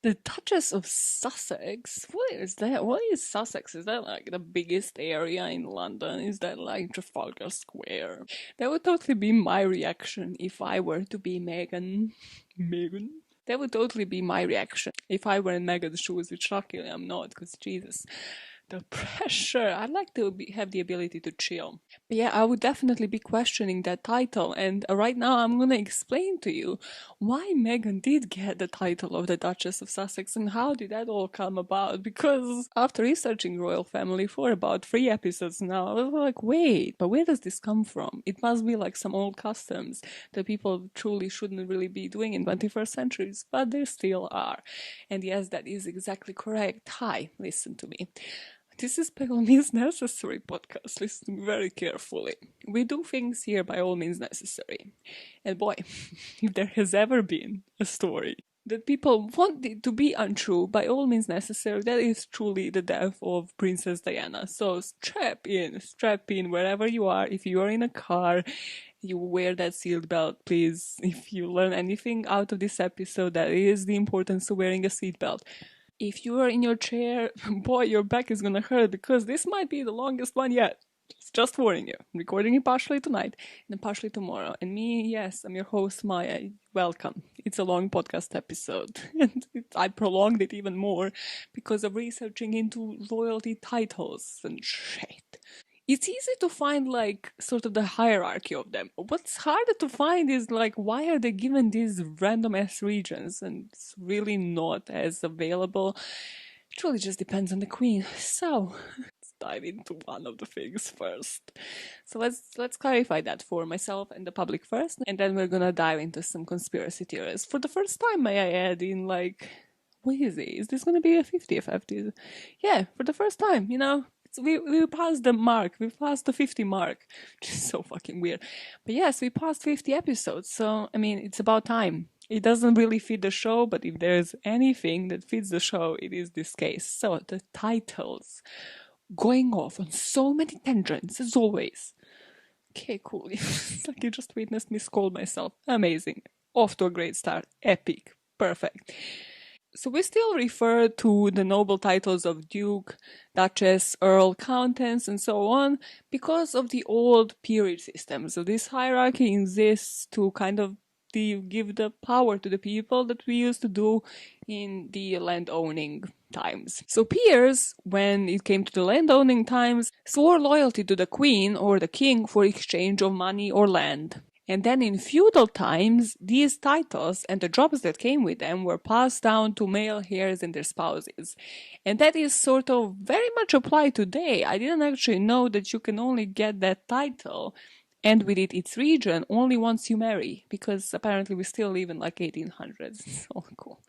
The Duchess of Sussex? What is that? What is Sussex? Is that like the biggest area in London? Is that like Trafalgar Square? That would totally be my reaction if I were to be Meghan. Meghan? That would totally be my reaction if I were in Meghan's shoes, which luckily I'm not, because Jesus, the pressure. I'd like to have the ability to chill. But yeah, I would definitely be questioning that title. And right now, I'm going to explain to you why Meghan did get the title of the Duchess of Sussex and how did that all come about. Because after researching royal family for about 3 episodes now, I was like, wait, but where does this come from? It must be like some old customs that people truly shouldn't really be doing in 21st centuries, but there still are. And yes, that is exactly correct. Hi, listen to me. This is by all means necessary podcast. Listen to me very carefully. We do things here by all means necessary. And boy, if there has ever been a story that people want it to be untrue by all means necessary, that is truly the death of Princess Diana. So strap in wherever you are. If you are in a car, you wear that seat belt, please. If you learn anything out of this episode, that is the importance of wearing a seatbelt. If you are in your chair, boy, your back is gonna hurt because this might be the longest one yet. Just warning you. I'm recording it partially tonight and then partially tomorrow. And me, yes, I'm your host, Maya. Welcome. It's a long podcast episode. And I prolonged it even more because of researching into royalty titles and shit. It's easy to find like sort of the hierarchy of them. What's harder to find is like why are they given these random ass regions and it's really not as available. It really just depends on the queen. So let's dive into one of the things first. So let's clarify that for myself and the public first, and then we're gonna dive into some conspiracy theories. For the first time, may I add, in like what is it? Is this gonna be a 50th episode? Yeah, for the first time, you know. We passed the mark. We passed the 50 mark, which is so fucking weird. But yes, we passed 50 episodes. So, I mean, it's about time. It doesn't really fit the show, but if there's anything that fits the show, it is this case. So, the titles. Going off on so many tangents, as always. Okay, cool. It's like you just witnessed me scold myself. Amazing. Off to a great start. Epic. Perfect. So we still refer to the noble titles of Duke, Duchess, Earl, Countess, and so on because of the old peerage system. So this hierarchy exists to kind of give the power to the people that we used to do in the land owning times. So peers, when it came to the land owning times, swore loyalty to the queen or the king for exchange of money or land. And then in feudal times, these titles and the jobs that came with them were passed down to male heirs and their spouses. And that is sort of very much applied today. I didn't actually know that you can only get that title and with it its region only once you marry, because apparently we still live in like 1800s. So cool.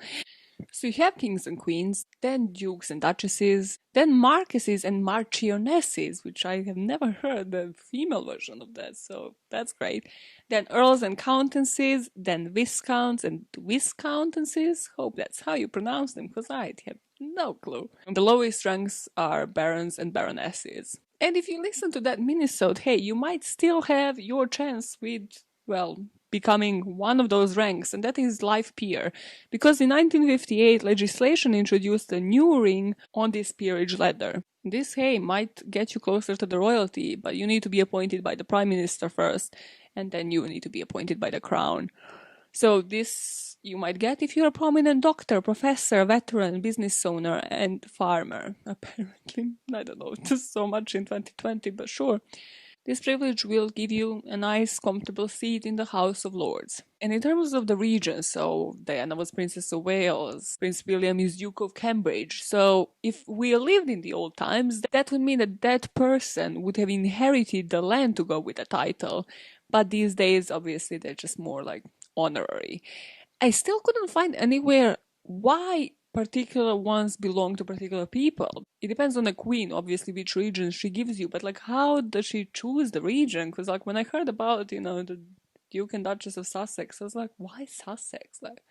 So you have kings and queens, then dukes and duchesses, then marquises and marchionesses, which I have never heard the female version of that, so that's great. Then earls and countesses, then viscounts and viscountesses. Hope that's how you pronounce them, because I have no clue. And the lowest ranks are barons and baronesses. And if you listen to that minisode, hey, you might still have your chance with, well, becoming one of those ranks, and that is life peer. Because in 1958, legislation introduced a new ring on this peerage ladder. This, hey, might get you closer to the royalty, but you need to be appointed by the prime minister first, and then you need to be appointed by the crown. So this you might get if you're a prominent doctor, professor, veteran, business owner, and farmer. Apparently, I don't know, just so much in 2020, but sure. This privilege will give you a nice, comfortable seat in the House of Lords. And in terms of the region, so Diana was Princess of Wales, Prince William is Duke of Cambridge. So if we lived in the old times, that would mean that that person would have inherited the land to go with the title. But these days, obviously, they're just more like honorary. I still couldn't find anywhere why particular ones belong to particular people. It depends on the queen, obviously, which region she gives you, but like, how does she choose the region? Because like when I heard about, you know, the Duke and Duchess of Sussex, I was like, why Sussex? Like,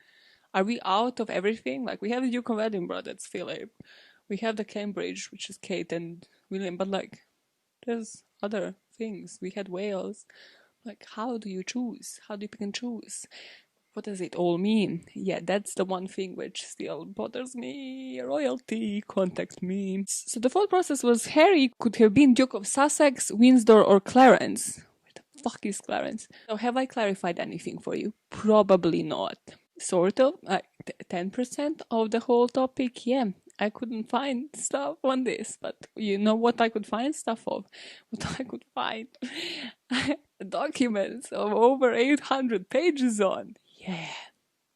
are we out of everything? Like, we have the Duke of Edinburgh, that's Philip. We have the Cambridge, which is Kate and William, but like, there's other things. We had Wales. Like, how do you choose? How do you pick and choose? What does it all mean? Yeah, that's the one thing which still bothers me. Royalty, contact me. So the thought process was Harry could have been Duke of Sussex, Windsor, or Clarence. Where the fuck is Clarence? So have I clarified anything for you? Probably not. Sort of, 10% of the whole topic, yeah. I couldn't find stuff on this, but you know what I could find stuff of? What I could find? Documents of over 800 pages on. Yeah.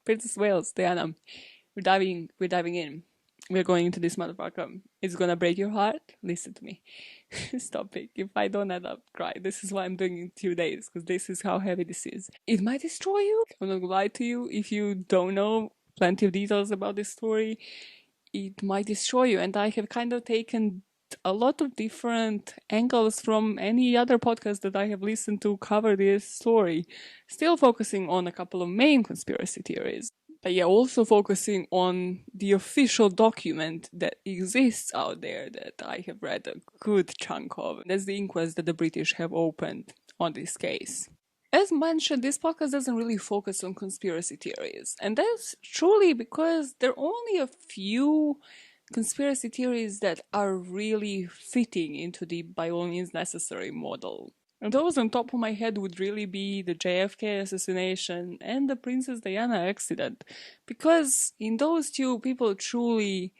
Princess Wales, Diana. We're diving in. We're going into this motherfucker. It's gonna break your heart. Listen to me. Stop it. If I don't end up cry, this is why I'm doing it in 2 days, because this is how heavy this is. It might destroy you. I'm not gonna lie to you. If you don't know plenty of details about this story, it might destroy you. And I have kind of taken a lot of different angles from any other podcast that I have listened to cover this story, still focusing on a couple of main conspiracy theories. But yeah, also focusing on the official document that exists out there that I have read a good chunk of. That's the inquest that the British have opened on this case. As mentioned, this podcast doesn't really focus on conspiracy theories, and that's truly because there are only a few conspiracy theories that are really fitting into the by all means necessary model. And those on top of my head would really be the JFK assassination and the Princess Diana accident, because in those two, people truly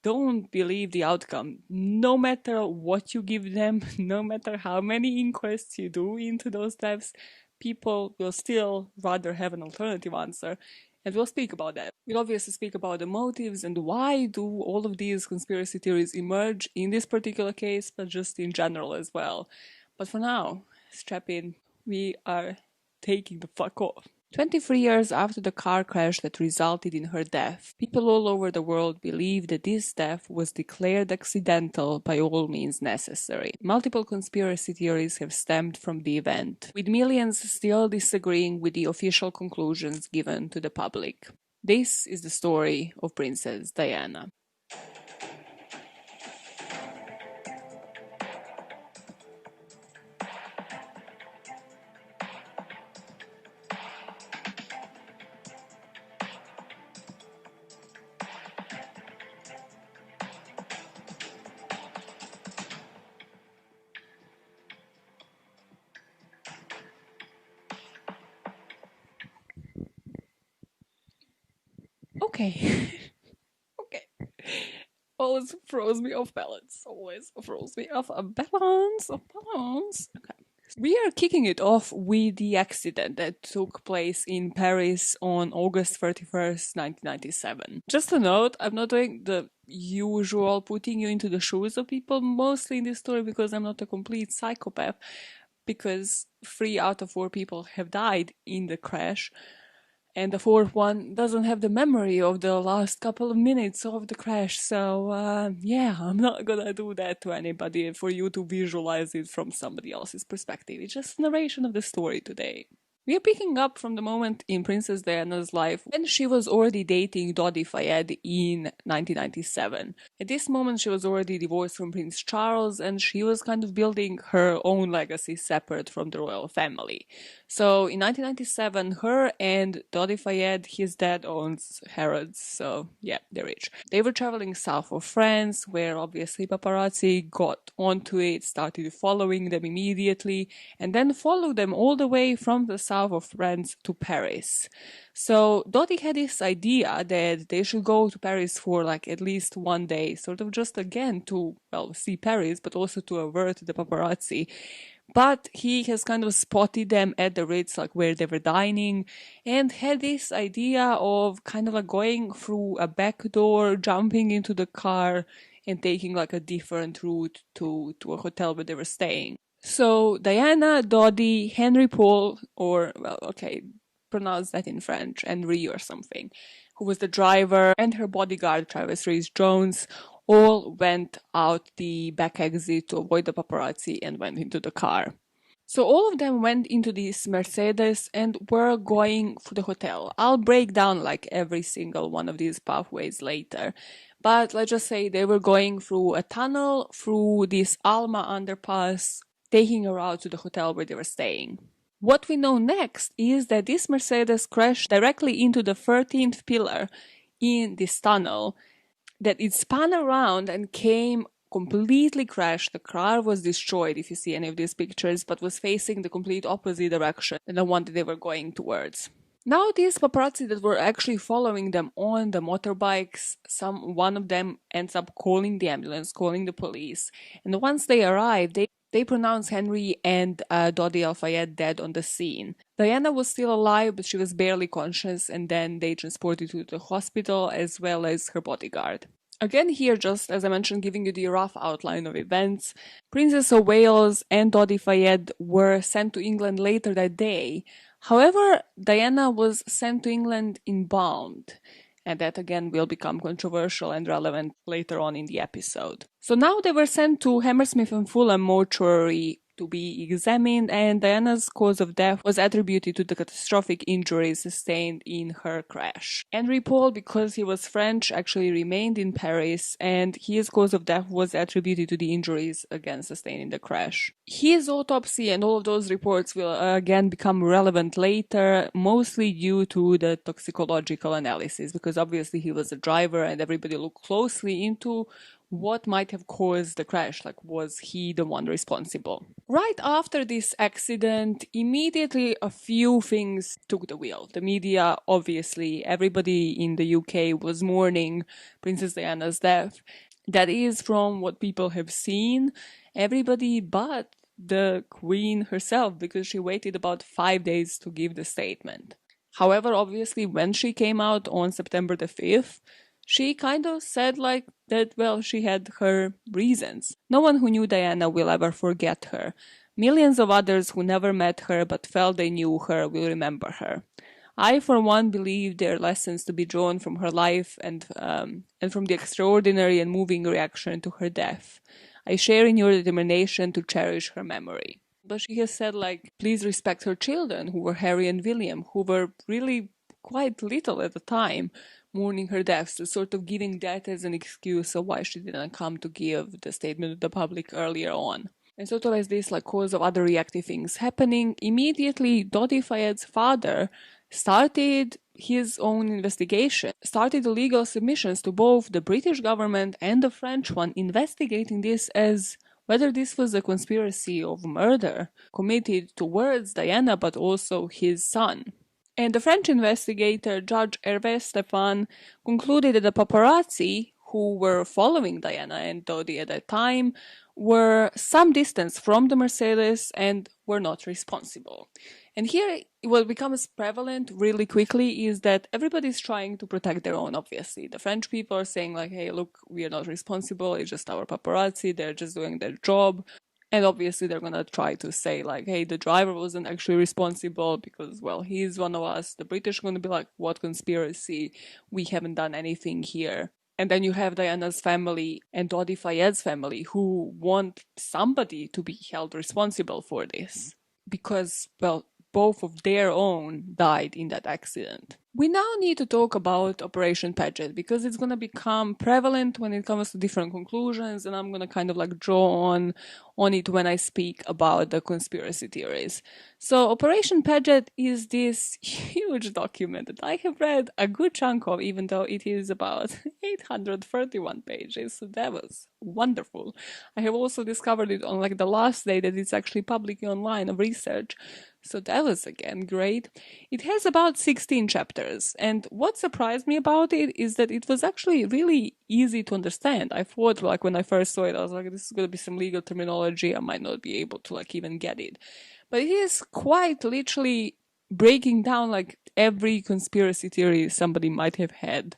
don't believe the outcome. No matter what you give them, no matter how many inquests you do into those deaths, people will still rather have an alternative answer. And we'll speak about that. We'll obviously speak about the motives and why do all of these conspiracy theories emerge in this particular case, but just in general as well. But for now, strap in. We are taking the fuck off. 23 years after the car crash that resulted in her death, people all over the world believe that this death was declared accidental by all means necessary. Multiple conspiracy theories have stemmed from the event, with millions still disagreeing with the official conclusions given to the public. This is the story of Princess Diana. Okay. Okay. Always throws me off balance. Always throws me off a balance. Okay. We are kicking it off with the accident that took place in Paris on August 31st, 1997. Just a note, I'm not doing the usual putting you into the shoes of people, mostly in this story because I'm not a complete psychopath, because 3 out of 4 people have died in the crash. And the fourth one doesn't have the memory of the last couple of minutes of the crash. So, yeah, I'm not gonna do that to anybody for you to visualize it from somebody else's perspective. It's just narration of the story today. We are picking up from the moment in Princess Diana's life when she was already dating Dodi Fayed in 1997. At this moment, she was already divorced from Prince Charles, and she was kind of building her own legacy separate from the royal family. So in 1997, her and Dodi Fayed, his dad owns Harrods, so yeah, they're rich. They were traveling south of France, where obviously paparazzi got onto it, started following them immediately, and then followed them all the way from the south of France to Paris. So Dodi had this idea that they should go to Paris for like at least one day, sort of just again to, well, see Paris, but also to avert the paparazzi. But he has kind of spotted them at the Ritz, like where they were dining, and had this idea of kind of like going through a back door, jumping into the car, and taking like a different route to a hotel where they were staying. So Diana, Dodi, Henry Paul, or, well, okay, pronounce that in French, Henri or something, who was the driver, and her bodyguard, Travis Rees-Jones, all went out the back exit to avoid the paparazzi and went into the car. So all of them went into this Mercedes and were going for the hotel. I'll break down like every single one of these pathways later. But let's just say they were going through a tunnel, through this Alma underpass, taking a route to the hotel where they were staying. What we know next is that this Mercedes crashed directly into the 13th pillar in this tunnel, that it spun around and came completely crashed. The car was destroyed, if you see any of these pictures, but was facing the complete opposite direction than the one that they were going towards. Now these paparazzi that were actually following them on the motorbikes, one of them ends up calling the ambulance, calling the police, and once they arrive, they pronounce Henry and Dodi Al-Fayed dead on the scene. Diana was still alive, but she was barely conscious, and then they transported her to the hospital as well as her bodyguard. Again here, just as I mentioned, giving you the rough outline of events. Princess of Wales and Dodi Fayed were sent to England later that day. However, Diana was sent to England embalmed, and that again will become controversial and relevant later on in the episode. So now they were sent to Hammersmith and Fulham mortuary to be examined, and Diana's cause of death was attributed to the catastrophic injuries sustained in her crash. Henry Paul, because he was French, actually remained in Paris, and his cause of death was attributed to the injuries again sustained in the crash. His autopsy and all of those reports will again become relevant later, mostly due to the toxicological analysis, because obviously he was a driver and everybody looked closely into what might have caused the crash, like was he the one responsible? Right after this accident, immediately a few things took the wheel. The media, obviously, everybody in the UK was mourning Princess Diana's death. That is from what people have seen. Everybody but the Queen herself, because she waited about 5 days to give the statement. However, obviously, when she came out on September the 5th, she kind of said like that, well, she had her reasons. No one who knew Diana will ever forget her. Millions of others who never met her but felt they knew her will remember her. I, for one, believe there are lessons to be drawn from her life and from the extraordinary and moving reaction to her death. I share in your determination to cherish her memory. But she has said, like, please respect her children, who were Harry and William, who were really quite little at the time, mourning her death, so sort of giving that as an excuse of why she didn't come to give the statement to the public earlier on. And sort of as this like cause of other reactive things happening, immediately Dodi Fayed's father started his own investigation, started the legal submissions to both the British government and the French one, investigating this as whether this was a conspiracy of murder committed towards Diana but also his son. And the French investigator, Judge Hervé Stéphane, concluded that the paparazzi who were following Diana and Dodi at that time were some distance from the Mercedes and were not responsible. And here, what becomes prevalent really quickly is that everybody's trying to protect their own, obviously. The French people are saying like, hey, look, we are not responsible, it's just our paparazzi, they're just doing their job. And obviously they're gonna try to say like, hey, the driver wasn't actually responsible because, well, he's one of us. The British are gonna be like, what conspiracy? We haven't done anything here. And then you have Diana's family and Dodi Fayed's family who want somebody to be held responsible for this. Because, well, both of their own died in that accident. We now need to talk about Operation Paget because it's going to become prevalent when it comes to different conclusions, and I'm going to kind of like draw on it when I speak about the conspiracy theories. So Operation Paget is this huge document that I have read a good chunk of, even though it is about 831 pages, so that was wonderful. I have also discovered it on like the last day that it's actually publicly online of research, so that was again great. It has about 16 chapters, and what surprised me about it is that it was actually really easy to understand. I thought like when I first saw it, I was like, this is going to be some legal terminology, I might not be able to like even get it. But it is quite literally breaking down like every conspiracy theory somebody might have had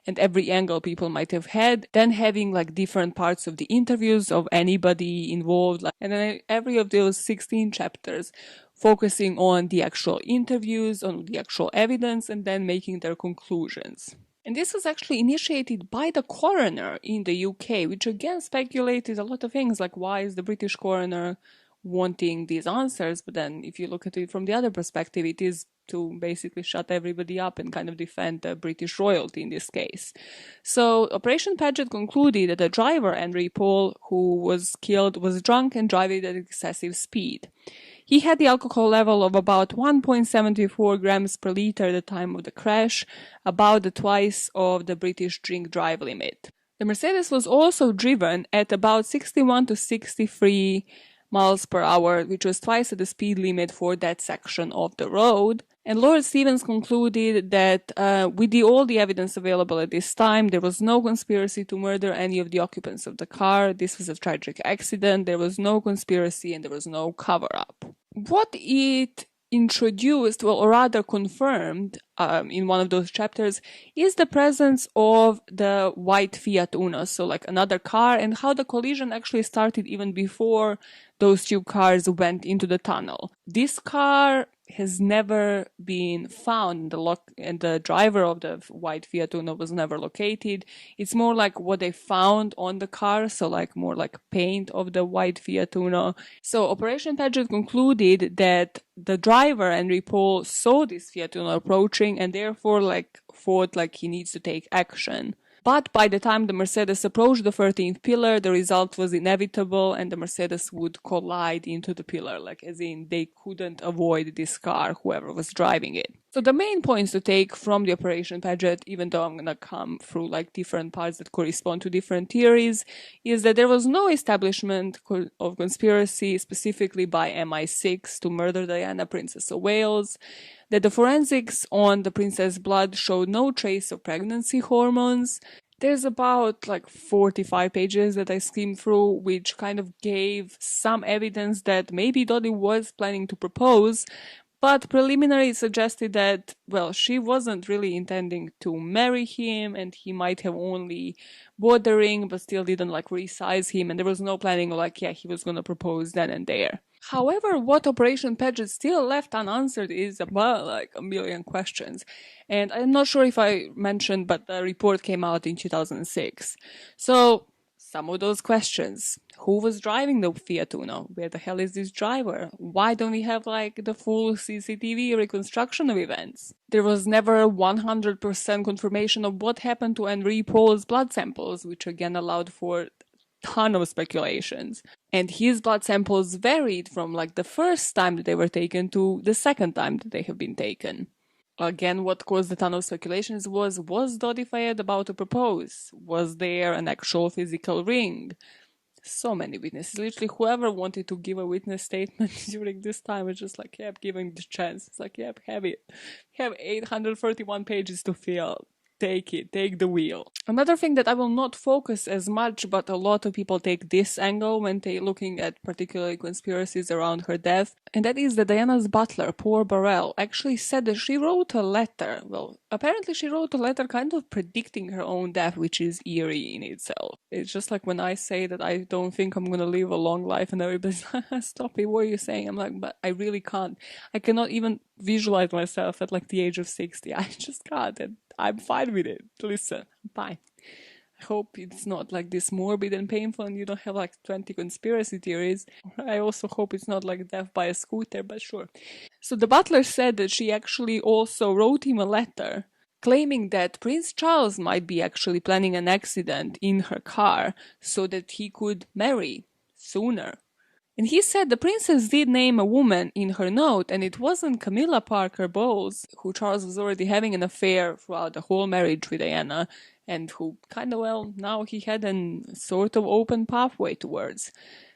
and every angle people might have had, then having like different parts of the interviews of anybody involved, and then every of those 16 chapters focusing on the actual interviews, on the actual evidence, and then making their conclusions. And this was actually initiated by the coroner in the UK, which again speculated a lot of things, like why is the British coroner wanting these answers? But then if you look at it from the other perspective, it is to basically shut everybody up and kind of defend the British royalty in this case. So Operation Paget concluded that the driver, Henry Paul, who was killed, was drunk and driving at excessive speed. He had the alcohol level of about 1.74 grams per liter at the time of the crash, about the twice of the British drink drive limit. The Mercedes was also driven at about 61 to 63 miles per hour, which was twice the speed limit for that section of the road. And Lord Stevens concluded that with all the evidence available at this time, there was no conspiracy to murder any of the occupants of the car. This was a tragic accident. There was no conspiracy and there was no cover-up. What it introduced, well, or rather confirmed in one of those chapters, is the presence of the white Fiat Uno, so like another car, and how the collision actually started even before those two cars went into the tunnel. This car has never been found, and the driver of the white Fiat Uno was never located. It's more like what they found on the car, so like more like paint of the white Fiat Uno. So Operation Paget concluded that the driver, Henry Paul, saw this Fiat Uno approaching and therefore thought he needs to take action. But by the time the Mercedes approached the 13th pillar, the result was inevitable and the Mercedes would collide into the pillar, as in they couldn't avoid this car, whoever was driving it. So the main points to take from the Operation Paget, even though I'm going to come through different parts that correspond to different theories, is that there was no establishment of conspiracy specifically by MI6 to murder Diana, Princess of Wales, that the forensics on the princess' blood showed no trace of pregnancy hormones. There's about 45 pages that I skimmed through, which kind of gave some evidence that maybe Dottie was planning to propose, but preliminary suggested that, well, she wasn't really intending to marry him and he might have only bought the ring but still didn't resize him, and there was no planning he was gonna propose then and there. However, what Operation Paget still left unanswered is about a million questions. And I'm not sure if I mentioned, but the report came out in 2006. So, some of those questions. Who was driving the Fiat Uno? Where the hell is this driver? Why don't we have the full CCTV reconstruction of events? There was never 100% confirmation of what happened to Henry Paul's blood samples, which again allowed for ton of speculations. And his blood samples varied from the first time that they were taken to the second time that they have been taken. Again, what caused a ton of speculations was Dodi Fayed about to propose? Was there an actual physical ring? So many witnesses. Literally, whoever wanted to give a witness statement during this time was just kept giving the chance. It's yep, have it. Have 831 pages to fill. Take it, take the wheel. Another thing that I will not focus as much, but a lot of people take this angle when they're looking at particularly conspiracies around her death, and that is that Diana's butler, Poor Burrell, actually said that she wrote a letter. Well, apparently she wrote a letter kind of predicting her own death, which is eerie in itself. It's just when I say that I don't think I'm gonna live a long life and everybody's stop it, what are you saying? I'm but I really can't. I cannot even visualize myself at the age of 60. I just can't. And I'm fine with it. Listen, I'm fine. I hope it's not this morbid and painful and you don't have 20 conspiracy theories. I also hope it's not death by a scooter, but sure. So the butler said that she actually also wrote him a letter claiming that Prince Charles might be actually planning an accident in her car so that he could marry sooner. And he said the princess did name a woman in her note, and it wasn't Camilla Parker Bowles, who Charles was already having an affair throughout the whole marriage with Diana, and who now he had an sort of open pathway towards.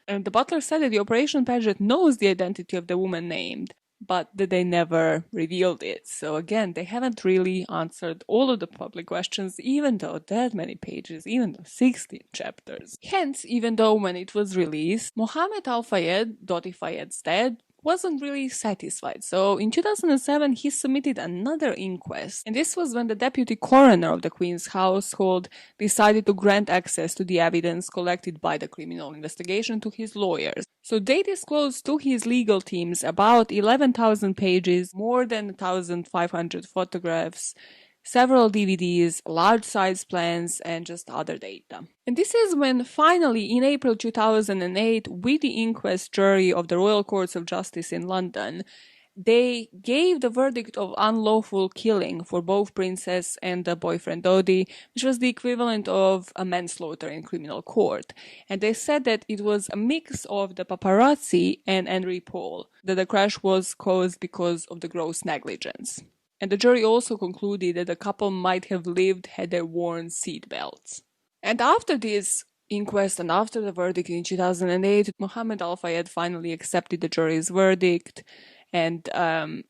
And the butler said that the Operation Paget knows the identity of the woman named, but that they never revealed it. So again, they haven't really answered all of the public questions, even though that many pages, even though 16 chapters. Hence, even though when it was released, Mohammed Al-Fayed, Dodi Fayed's dad, wasn't really satisfied. So in 2007, he submitted another inquest. And this was when the deputy coroner of the Queen's household decided to grant access to the evidence collected by the criminal investigation to his lawyers. So they disclosed to his legal teams about 11,000 pages, more than 1,500 photographs, several DVDs, large-size plans, and just other data. And this is when finally, in April 2008, with the inquest jury of the Royal Courts of Justice in London, they gave the verdict of unlawful killing for both Princess and the boyfriend Dodi, which was the equivalent of a manslaughter in criminal court. And they said that it was a mix of the paparazzi and Henry Paul, that the crash was caused because of the gross negligence. And the jury also concluded that the couple might have lived had they worn seat belts. And after this inquest and after the verdict in 2008, Mohammed Al Fayed finally accepted the jury's verdict and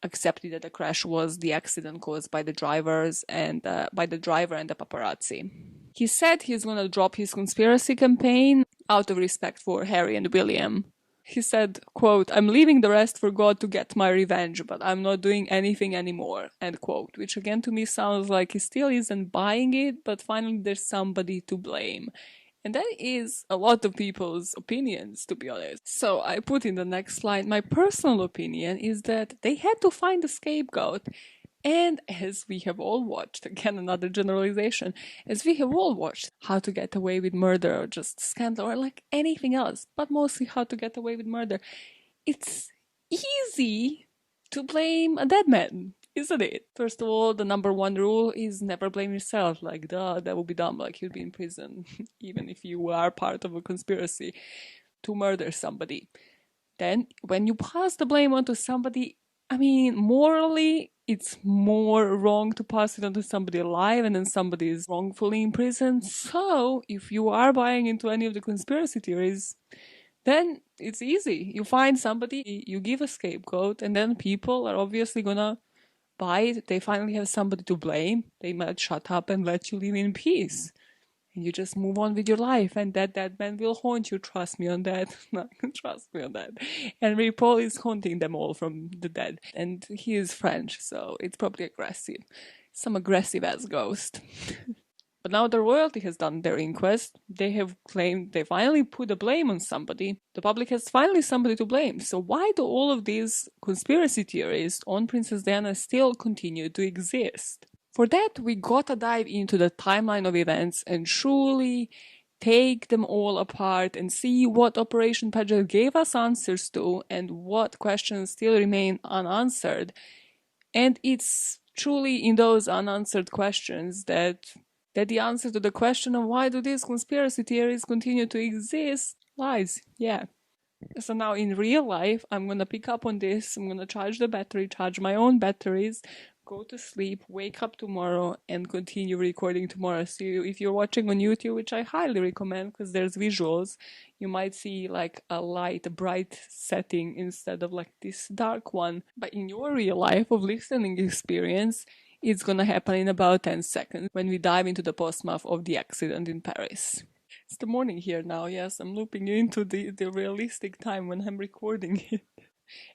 accepted that the crash was the accident caused by the drivers and by the driver and the paparazzi. He said he's going to drop his conspiracy campaign out of respect for Harry and William. He said, quote, "I'm leaving the rest for God to get my revenge, but I'm not doing anything anymore," end quote, which again to me sounds like he still isn't buying it, but finally there's somebody to blame. And that is a lot of people's opinions, to be honest. So I put in the next slide, my personal opinion is that they had to find a scapegoat. And as we have all watched, again another generalization, as we have all watched How to Get Away with Murder or just Scandal or like anything else, but mostly How to Get Away with Murder, it's easy to blame a dead man, isn't it? First of all, the number one rule is never blame yourself. Like, duh, that would be dumb. Like, you'd be in prison, even if you are part of a conspiracy to murder somebody. Then, when you pass the blame onto somebody, I mean, morally, it's more wrong to pass it onto somebody alive and then somebody is wrongfully in prison. So, if you are buying into any of the conspiracy theories, then it's easy. You find somebody, you give a scapegoat, and then people are obviously gonna buy it. They finally have somebody to blame. They might shut up and let you live in peace. And you just move on with your life, and that dead man will haunt you. Trust me on that. Trust me on that. Henry Paul is haunting them all from the dead. And he is French, so it's probably aggressive. Some aggressive-ass ghost. But now the royalty has done their inquest. They have claimed they finally put the blame on somebody. The public has finally somebody to blame. So why do all of these conspiracy theories on Princess Diana still continue to exist? For that, we gotta dive into the timeline of events and truly take them all apart and see what Operation Paget gave us answers to and what questions still remain unanswered. And it's truly in those unanswered questions that the answer to the question of why do these conspiracy theories continue to exist lies. Yeah. So now in real life, I'm gonna pick up on this, I'm gonna charge the battery, charge my own batteries, go to sleep, wake up tomorrow, and continue recording tomorrow. So if you're watching on YouTube, which I highly recommend because there's visuals, you might see like a light, a bright setting instead of like this dark one. But in your real life of listening experience, it's gonna happen in about 10 seconds when we dive into the postmath of the accident in Paris. It's the morning here now, yes, I'm looping into the realistic time when I'm recording it.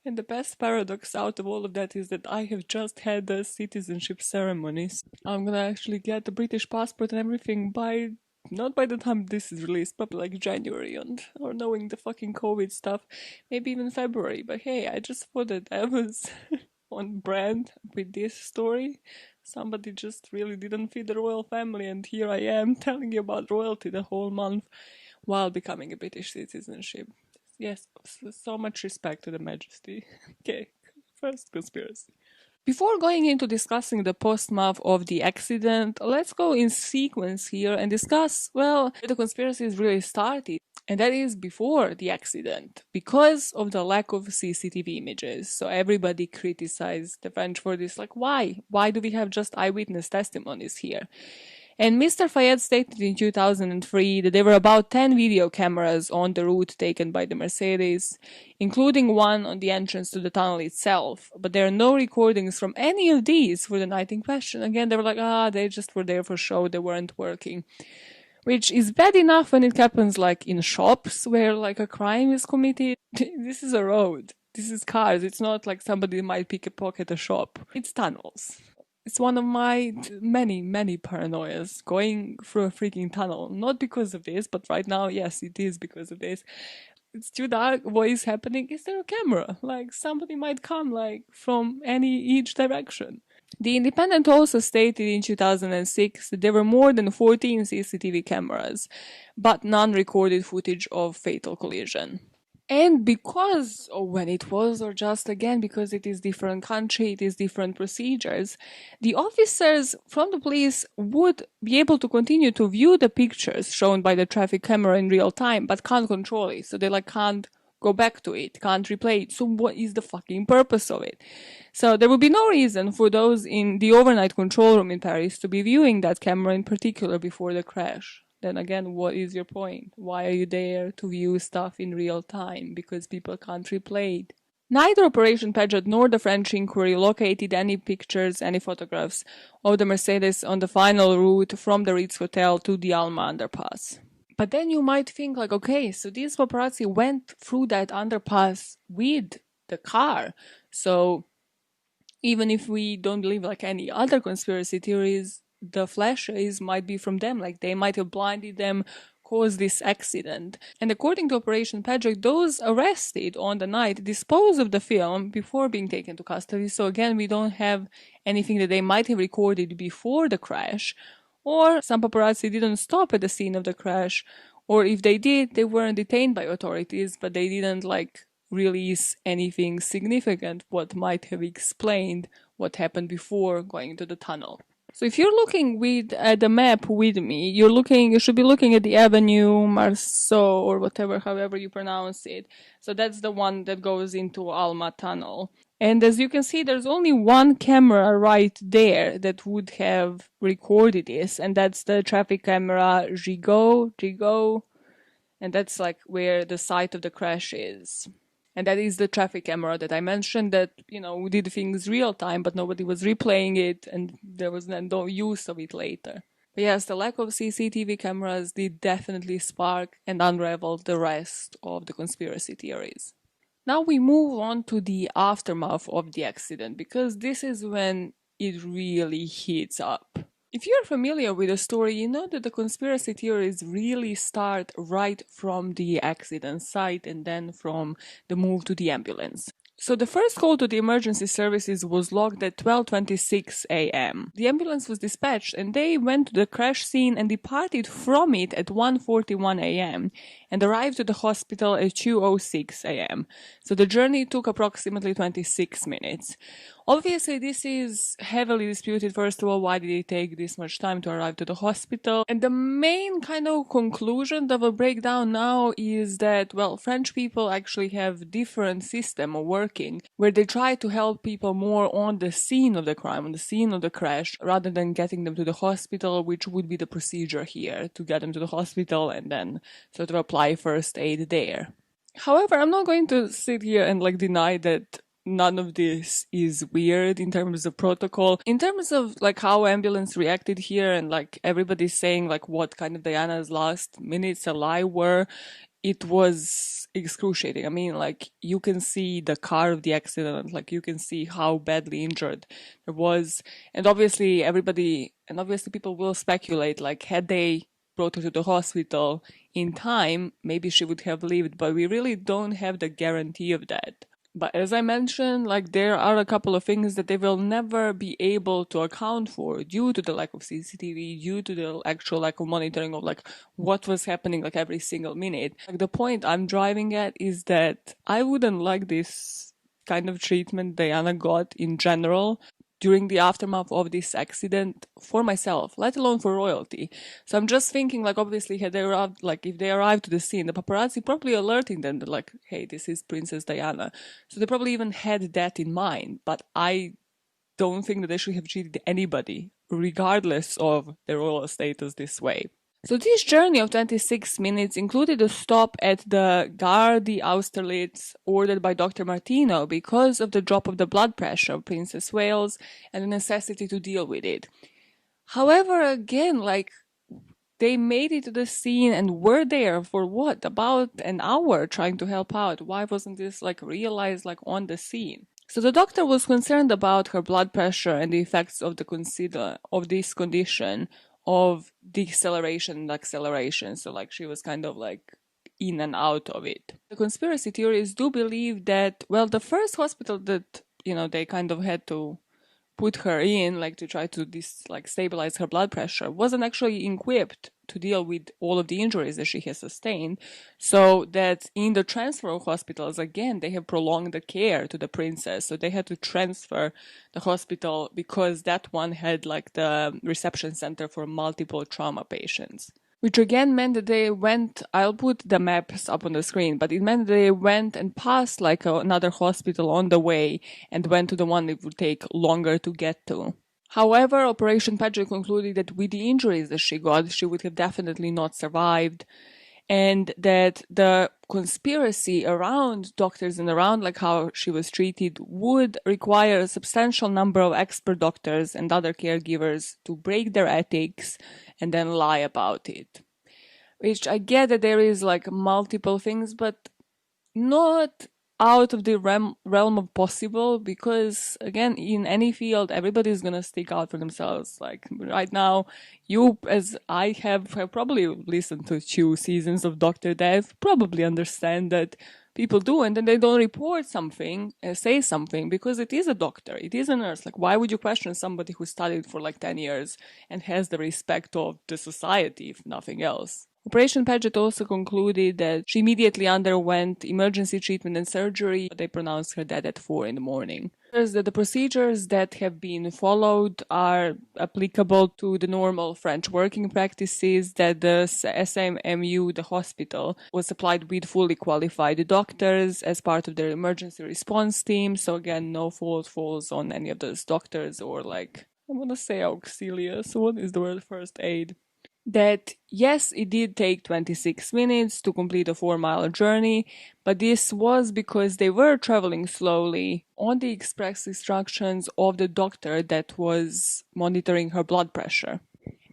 And the best paradox out of all of that is that I have just had the citizenship ceremonies. I'm gonna actually get the British passport and everything by, not by the time this is released, but like January, or knowing the fucking COVID stuff, maybe even February. But hey, I just thought that I was on brand with this story. Somebody just really didn't feed the royal family, and here I am telling you about royalty the whole month while becoming a British citizenship. Yes, so much respect to the Majesty. Okay, first conspiracy. Before going into discussing the postmath of the accident, let's go in sequence here and discuss, well, where the conspiracy is really started. And that is before the accident, because of the lack of CCTV images. So everybody criticized the French for this, like, why? Why do we have just eyewitness testimonies here? And Mr. Fayed stated in 2003 that there were about 10 video cameras on the route taken by the Mercedes, including one on the entrance to the tunnel itself. But there are no recordings from any of these for the night in question. Again, they were like, they just were there for show, they weren't working. Which is bad enough when it happens like in shops where like a crime is committed. This is a road. This is cars. It's not like somebody might pick a pocket a shop. It's tunnels. It's one of my many, many paranoias going through a freaking tunnel. Not because of this, but right now, yes, it is because of this. It's too dark. What is happening? Is there a camera? Like somebody might come like from each direction. The Independent also stated in 2006 that there were more than 14 CCTV cameras, but none recorded footage of fatal collision. And because of when it was, or just again because it is different country, it is different procedures, the officers from the police would be able to continue to view the pictures shown by the traffic camera in real time, but can't control it. So they like can't go back to it, can't replay it. So what is the fucking purpose of it? So there would be no reason for those in the overnight control room in Paris to be viewing that camera in particular before the crash. Then again, what is your point? Why are you there to view stuff in real time? Because people can't replay it. Neither Operation Paget nor the French inquiry located any pictures, any photographs of the Mercedes on the final route from the Ritz Hotel to the Alma underpass. But then you might think like, okay, so these paparazzi went through that underpass with the car. So even if we don't believe like any other conspiracy theories, the flashes might be from them. Like they might have blinded them, caused this accident. And according to Operation Paget, those arrested on the night disposed of the film before being taken to custody. So again, we don't have anything that they might have recorded before the crash. Or some paparazzi didn't stop at the scene of the crash. Or if they did, they weren't detained by authorities, but they didn't like release anything significant what might have explained what happened before going into the tunnel. So if you're looking at the map with me, you should be looking at the Avenue Marceau or whatever, however you pronounce it. So that's the one that goes into Alma Tunnel. And as you can see, there's only one camera right there that would have recorded this, and that's the traffic camera Gigot, and that's like where the site of the crash is. And that is the traffic camera that I mentioned that, did things real time, but nobody was replaying it and there was no use of it later. But yes, the lack of CCTV cameras did definitely spark and unravel the rest of the conspiracy theories. Now we move on to the aftermath of the accident, because this is when it really heats up. If you're familiar with the story, you know that the conspiracy theories really start right from the accident site and then from the move to the ambulance. So the first call to the emergency services was logged at 12:26 a.m. The ambulance was dispatched and they went to the crash scene and departed from it at 1:41 a.m. and arrived to the hospital at 2:06 a.m. So the journey took approximately 26 minutes. Obviously, this is heavily disputed. First of all, why did it take this much time to arrive to the hospital? And the main kind of conclusion that will break down now is that, well, French people actually have different system of working where they try to help people more on the scene of the crime, on the scene of the crash, rather than getting them to the hospital, which would be the procedure here, to get them to the hospital and then sort of apply first aid there. However, I'm not going to sit here and deny that none of this is weird in terms of protocol. In terms of how ambulance reacted here and everybody's saying what kind of Diana's last minutes alive were, it was excruciating. I mean, you can see the car of the accident, you can see how badly injured it was. And obviously people will speculate, had they brought her to the hospital in time, maybe she would have lived, but we really don't have the guarantee of that. But as I mentioned, there are a couple of things that they will never be able to account for due to the lack of CCTV, due to the actual lack of monitoring of what was happening every single minute. The point I'm driving at is that I wouldn't like this kind of treatment Diana got in general during the aftermath of this accident for myself, let alone for royalty. So I'm just thinking, obviously, had they arrived, if they arrived to the scene, the paparazzi probably alerting them that, hey, this is Princess Diana. So they probably even had that in mind, but I don't think that they should have treated anybody, regardless of their royal status, this way. So this journey of 26 minutes included a stop at the Gare d'Austerlitz ordered by Dr. Martino because of the drop of the blood pressure of Princess Wales and the necessity to deal with it. However, again, they made it to the scene and were there for what? About an hour trying to help out. Why wasn't this realized on the scene? So the doctor was concerned about her blood pressure and the effects of this condition of deceleration and acceleration. So she was kind of in and out of it. The conspiracy theories do believe that, well, the first hospital that, they kind of had to put her in, to try to stabilize her blood pressure, wasn't actually equipped to deal with all of the injuries that she has sustained, so that in the transfer of hospitals, again, they have prolonged the care to the princess. So they had to transfer the hospital because that one had like the reception center for multiple trauma patients. Which again meant that they went, I'll put the maps up on the screen, but it meant that they went and passed like another hospital on the way and went to the one it would take longer to get to. However, Operation Paget concluded that with the injuries that she got, she would have definitely not survived, and that the conspiracy around doctors and around like how she was treated would require a substantial number of expert doctors and other caregivers to break their ethics and then lie about it. Which I get that there is like multiple things, but not out of the realm of possible, because again, in any field, everybody's gonna stick out for themselves. Like right now, you, as I have probably listened to 2 seasons of Dr. Death, probably understand that people do, and then they don't report something, say something, because it is a doctor, it is a nurse. Like, why would you question somebody who studied for like 10 years and has the respect of the society, if nothing else? Operation Paget also concluded that she immediately underwent emergency treatment and surgery. They pronounced her dead at 4 in the morning. That the procedures that have been followed are applicable to the normal French working practices, that the SMMU, the hospital, was supplied with fully qualified doctors as part of their emergency response team. So again, no fault falls on any of those doctors, or like, I want to say auxiliaries. What is the word? First aid. That yes, it did take 26 minutes to complete a 4-mile journey, but this was because they were traveling slowly on the express instructions of the doctor that was monitoring her blood pressure.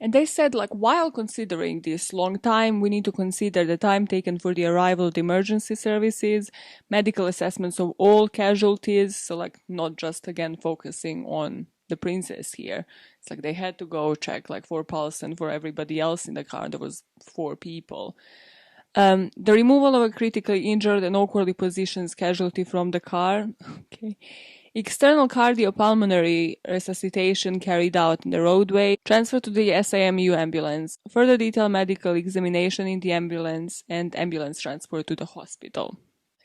And they said, like, while considering this long time, we need to consider the time taken for the arrival of the emergency services, medical assessments of all casualties, so like not just again focusing on the princess here. It's like they had to go check like for pulse, and for everybody else in the car there was 4 people. The removal of a critically injured and awkwardly positioned casualty from the car. Okay. External cardiopulmonary resuscitation carried out in the roadway, transfer to the SAMU ambulance, further detailed medical examination in the ambulance, and ambulance transport to the hospital.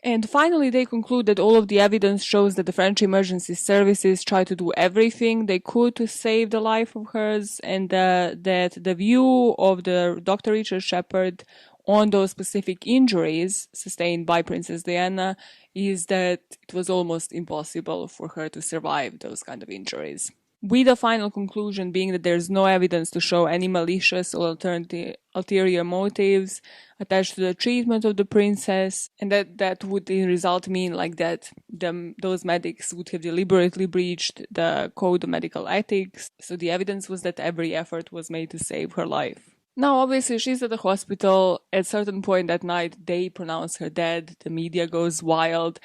And finally, they conclude that all of the evidence shows that the French emergency services tried to do everything they could to save the life of hers, and that the view of the Dr. Richard Shepard on those specific injuries sustained by Princess Diana is that it was almost impossible for her to survive those kind of injuries. With the final conclusion being that there's no evidence to show any malicious or ulterior motives attached to the treatment of the princess, and that would in result mean like that those medics would have deliberately breached the code of medical ethics. So the evidence was that every effort was made to save her life. Now, obviously, she's at the hospital. At a certain point that night, they pronounce her dead. The media goes wild.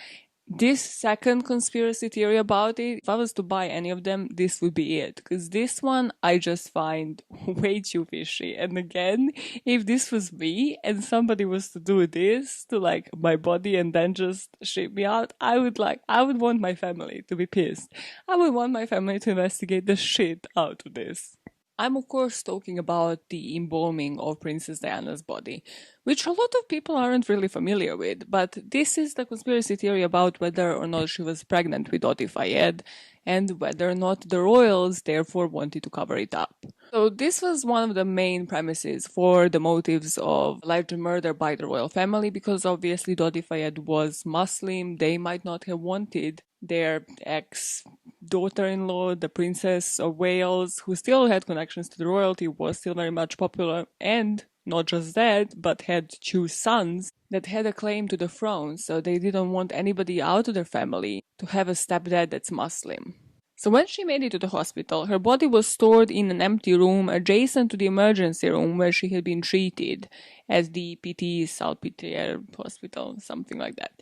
This second conspiracy theory about it, if I was to buy any of them, this would be it. Because this one I just find way too fishy. And again, if this was me and somebody was to do this to like my body and then just ship me out, I would want my family to be pissed. I would want my family to investigate the shit out of this. I'm of course talking about the embalming of Princess Diana's body, which a lot of people aren't really familiar with, but this is the conspiracy theory about whether or not she was pregnant with Dodi Fayed, and whether or not the royals therefore wanted to cover it up. So this was one of the main premises for the motives of alleged murder by the royal family, because obviously Dodi Fayed was Muslim. They might not have wanted their ex-daughter-in-law, the Princess of Wales, who still had connections to the royalty, was still very much popular, and not just that, but had 2 sons that had a claim to the throne, so they didn't want anybody out of their family to have a stepdad that's Muslim. So when she made it to the hospital, her body was stored in an empty room adjacent to the emergency room where she had been treated at the Petit Salpêtrière hospital, something like that.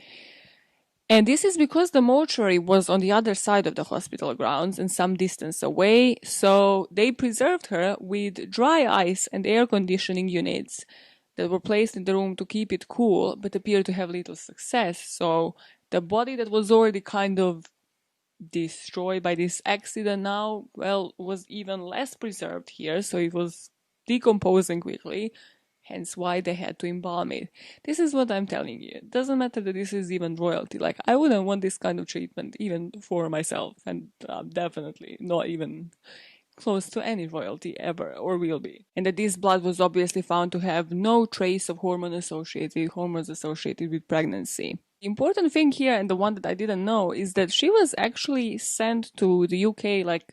And this is because the mortuary was on the other side of the hospital grounds and some distance away, so they preserved her with dry ice and air conditioning units that were placed in the room to keep it cool, but appeared to have little success. So the body that was already kind of destroyed by this accident now, well, was even less preserved here, so it was decomposing quickly, hence why they had to embalm it. This is what I'm telling you. It doesn't matter that this is even royalty. Like, I wouldn't want this kind of treatment even for myself, and definitely not even close to any royalty ever or will be. And that this blood was obviously found to have no trace of hormones associated with pregnancy. The important thing here, and the one that I didn't know, is that she was actually sent to the UK like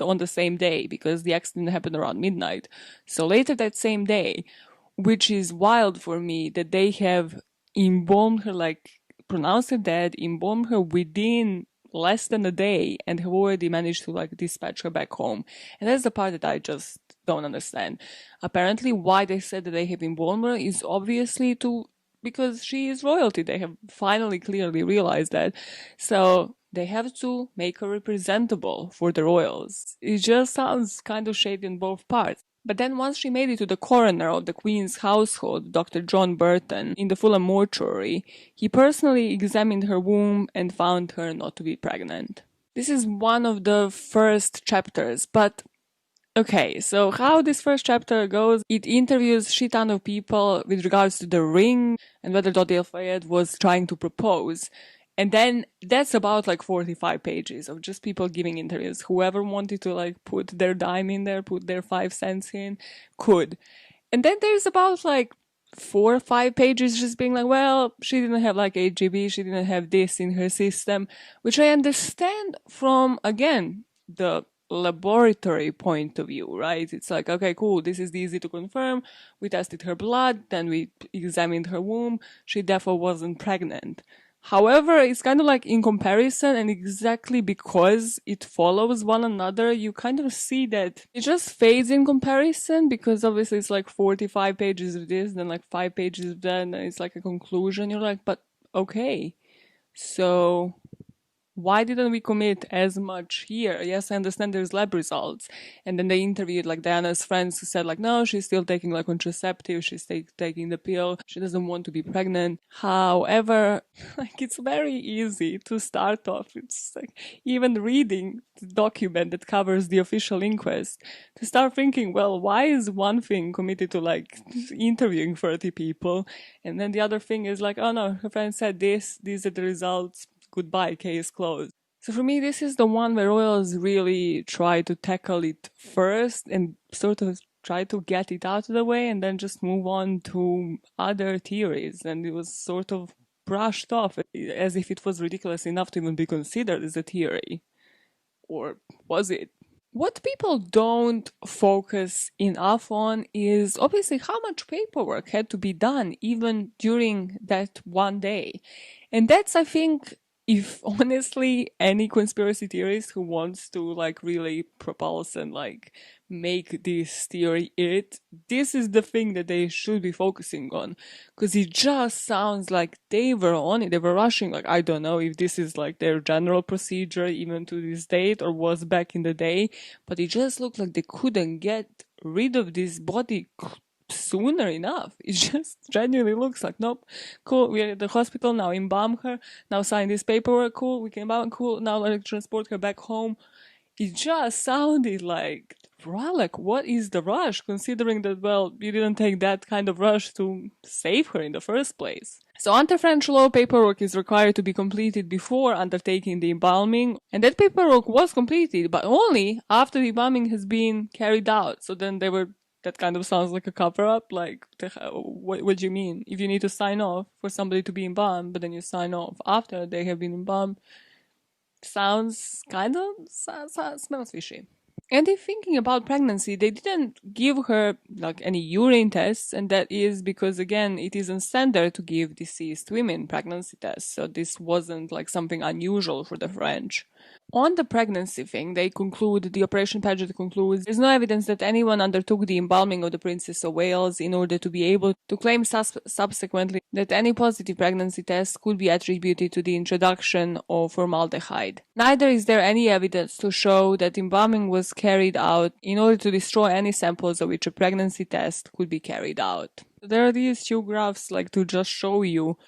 on the same day, because the accident happened around midnight. So later that same day, which is wild for me, that they have embalmed her, like pronounced her dead, embalmed her within less than a day, and have already managed to like dispatch her back home. And that's the part that I just don't understand. Apparently why they said that they have embalmed her is obviously because she is royalty. They have finally clearly realized that. So they have to make her representable for the royals. It just sounds kind of shady on both parts. But then once she made it to the coroner of the Queen's household, Dr. John Burton, in the Fulham mortuary, he personally examined her womb and found her not to be pregnant. This is one of the first chapters, but okay, so how this first chapter goes, it interviews shit ton of people with regards to the ring and whether Dodi Al-Fayed was trying to propose. And then that's about like 45 pages of just people giving interviews. Whoever wanted to like put their dime in there, put their 5 cents in, could. And then there's about like 4 or 5 pages just being like, well, she didn't have like HGB, she didn't have this in her system, which I understand from, again, the laboratory point of view, right? It's like, okay, cool, this is easy to confirm. We tested her blood, then we examined her womb. She therefore wasn't pregnant. However, it's kind of like in comparison, and exactly because it follows one another, you kind of see that it just fades in comparison, because obviously it's like 45 pages of this, then like 5 pages of that, and then it's like a conclusion. You're like, but okay, so why didn't we commit as much here? Yes, I understand there's lab results. And then they interviewed like Diana's friends who said like, no, she's still taking like contraceptive, she's taking the pill, she doesn't want to be pregnant. However, like it's very easy to start off. It's like even reading the document that covers the official inquest to start thinking, well, why is one thing committed to like interviewing 30 people? And then the other thing is like, oh no, her friend said this, these are the results. Goodbye, case closed. So for me, this is the one where royals really try to tackle it first and sort of try to get it out of the way and then just move on to other theories. And it was sort of brushed off as if it was ridiculous enough to even be considered as a theory. Or was it? What people don't focus enough on is obviously how much paperwork had to be done even during that one day. And that's, I think, if honestly any conspiracy theorist who wants to like really propulse and like make this theory this is the thing that they should be focusing on, because it just sounds like they were on it, they were rushing. Like, I don't know if this is like their general procedure even to this date or was back in the day, but it just looked like they couldn't get rid of this body sooner enough. It just genuinely looks like, nope, cool, we're at the hospital now, embalm her, now sign this paperwork, cool, we can embalm, cool, now let's transport her back home. It just sounded like, bruh, like, what is the rush, considering that, well, you didn't take that kind of rush to save her in the first place. So under French law, paperwork is required to be completed before undertaking the embalming, and that paperwork was completed, but only after the embalming has been carried out. So then they were, that kind of sounds like a cover-up. Like, what do you mean? If you need to sign off for somebody to be embalmed, but then you sign off after they have been embalmed, sounds kind of, smells fishy. And in thinking about pregnancy, they didn't give her like any urine tests, and that is because, again, it isn't standard to give deceased women pregnancy tests, so this wasn't like something unusual for the French. On the pregnancy thing, they conclude, the Operation Paget concludes, there's no evidence that anyone undertook the embalming of the Princess of Wales in order to be able to claim subsequently that any positive pregnancy test could be attributed to the introduction of formaldehyde. Neither is there any evidence to show that embalming was carried out in order to destroy any samples of which a pregnancy test could be carried out. There are these two graphs like to just show you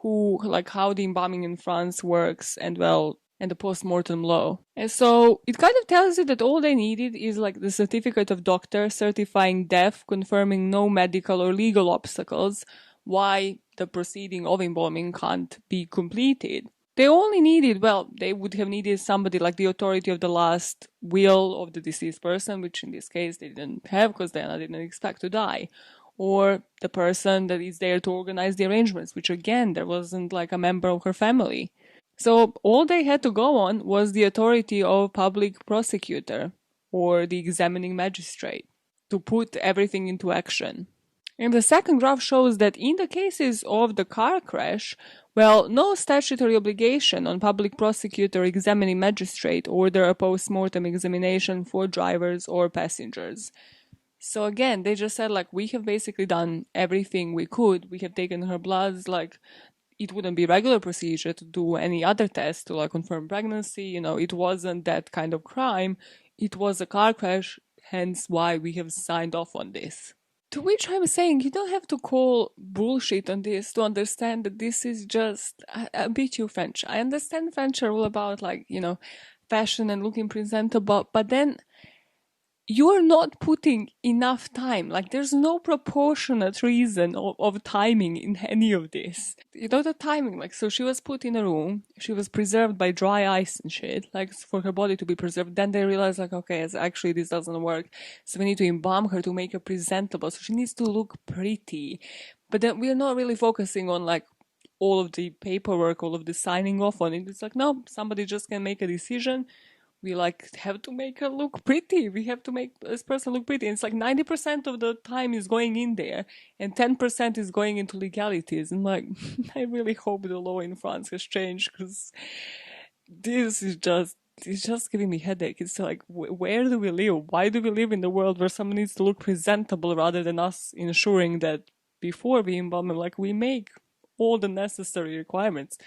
how the embalming in France works, and well, and the post-mortem law. And so it kind of tells you that all they needed is like the certificate of doctor certifying death, confirming no medical or legal obstacles why the proceeding of embalming can't be completed. They only needed, well, they would have needed somebody like the authority of the last will of the deceased person, which in this case they didn't have because Diana didn't expect to die. Or the person that is there to organize the arrangements, which again, there wasn't like a member of her family. So all they had to go on was the authority of public prosecutor or the examining magistrate to put everything into action. And the second graph shows that in the cases of the car crash, well, no statutory obligation on public prosecutor, examining magistrate order a post-mortem examination for drivers or passengers. So again, they just said like, we have basically done everything we could. We have taken her bloods, like it wouldn't be regular procedure to do any other test to like confirm pregnancy. You know, it wasn't that kind of crime. It was a car crash, hence why we have signed off on this. To which I'm saying you don't have to call bullshit on this to understand that this is just a bit too French. I understand French are all about like, you know, fashion and looking presentable, but then you're not putting enough time. Like, there's no proportionate reason of timing in any of this. You know, the timing, like, so she was put in a room, she was preserved by dry ice and shit, like, for her body to be preserved. Then they realized, like, okay, actually this doesn't work. So we need to embalm her to make her presentable. So she needs to look pretty. But then we're not really focusing on, like, all of the paperwork, all of the signing off on it. It's like, no, somebody just can make a decision. We like have to make her look pretty. We have to make this person look pretty. And it's like 90% of the time is going in there and 10% is going into legalities. And like, I really hope the law in France has changed because this is it's just giving me headache. It's like, where do we live? Why do we live in the world where someone needs to look presentable rather than us ensuring that before we embalm them, like we make all the necessary requirements.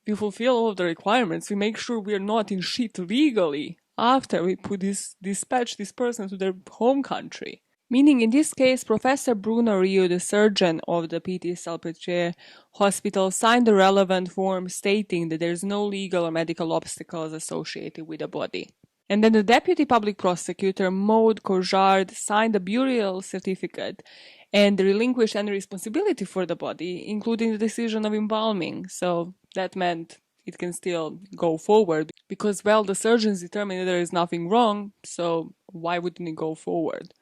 We fulfill all of the requirements. We make sure we're not in shit legally after we dispatch this person to their home country. Meaning, in this case, Professor Bruno Rio, the surgeon of the PT Salpêtrière hospital, signed the relevant form stating that there's no legal or medical obstacles associated with the body. And then the deputy public prosecutor, Maud Courgeard, signed a burial certificate and relinquished any responsibility for the body, including the decision of embalming. So that meant it can still go forward because, well, the surgeons determined that there is nothing wrong, so why wouldn't it go forward?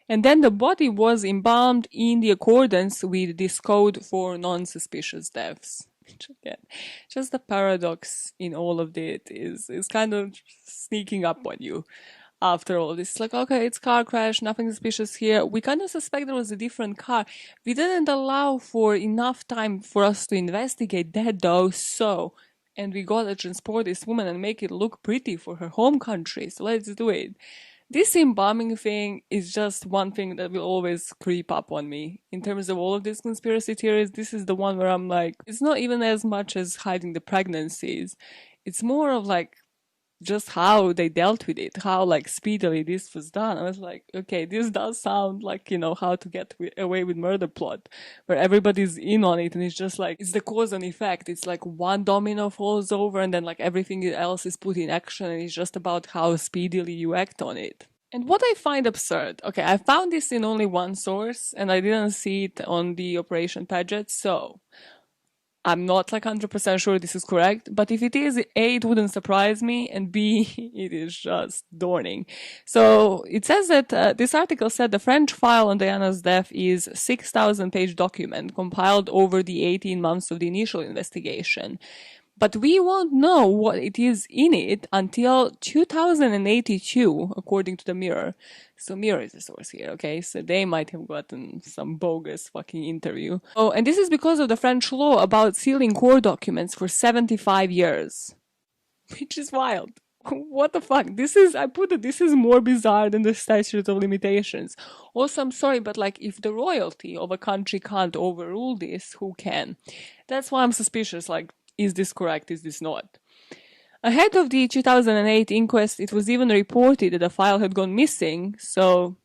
And then the body was embalmed in the accordance with this code for non-suspicious deaths. Which again, just the paradox in all of it is kind of sneaking up on you. After all this, it's like, okay, it's car crash, nothing suspicious here. We kind of suspect there was a different car. We didn't allow for enough time for us to investigate that though, so, and we gotta transport this woman and make it look pretty for her home country, so let's do it. This embalming thing is just one thing that will always creep up on me. In terms of all of these conspiracy theories, this is the one where I'm like, it's not even as much as hiding the pregnancies. It's more of like, just how they dealt with it, how like speedily this was done. I was like, okay, this does sound like, you know, how to get away with murder plot, where everybody's in on it and it's just like, it's the cause and effect. It's like one domino falls over and then like everything else is put in action and it's just about how speedily you act on it. And what I find absurd, okay, I found this in only one source and I didn't see it on the Operation Paget, so I'm not like 100% sure this is correct, but if it is, A, it wouldn't surprise me, and B, it is just dawning. So it says that this article said the French file on Diana's death is 6,000-page document compiled over the 18 months of the initial investigation. But we won't know what it is in it until 2082, according to the Mirror. So Mirror is the source here, okay? So they might have gotten some bogus fucking interview. Oh, and this is because of the French law about sealing court documents for 75 years. Which is wild. What the fuck? This is more bizarre than the statute of limitations. Also, I'm sorry, but like, if the royalty of a country can't overrule this, who can? That's why I'm suspicious, like, is this correct? Is this not? Ahead of the 2008 inquest, it was even reported that the file had gone missing, so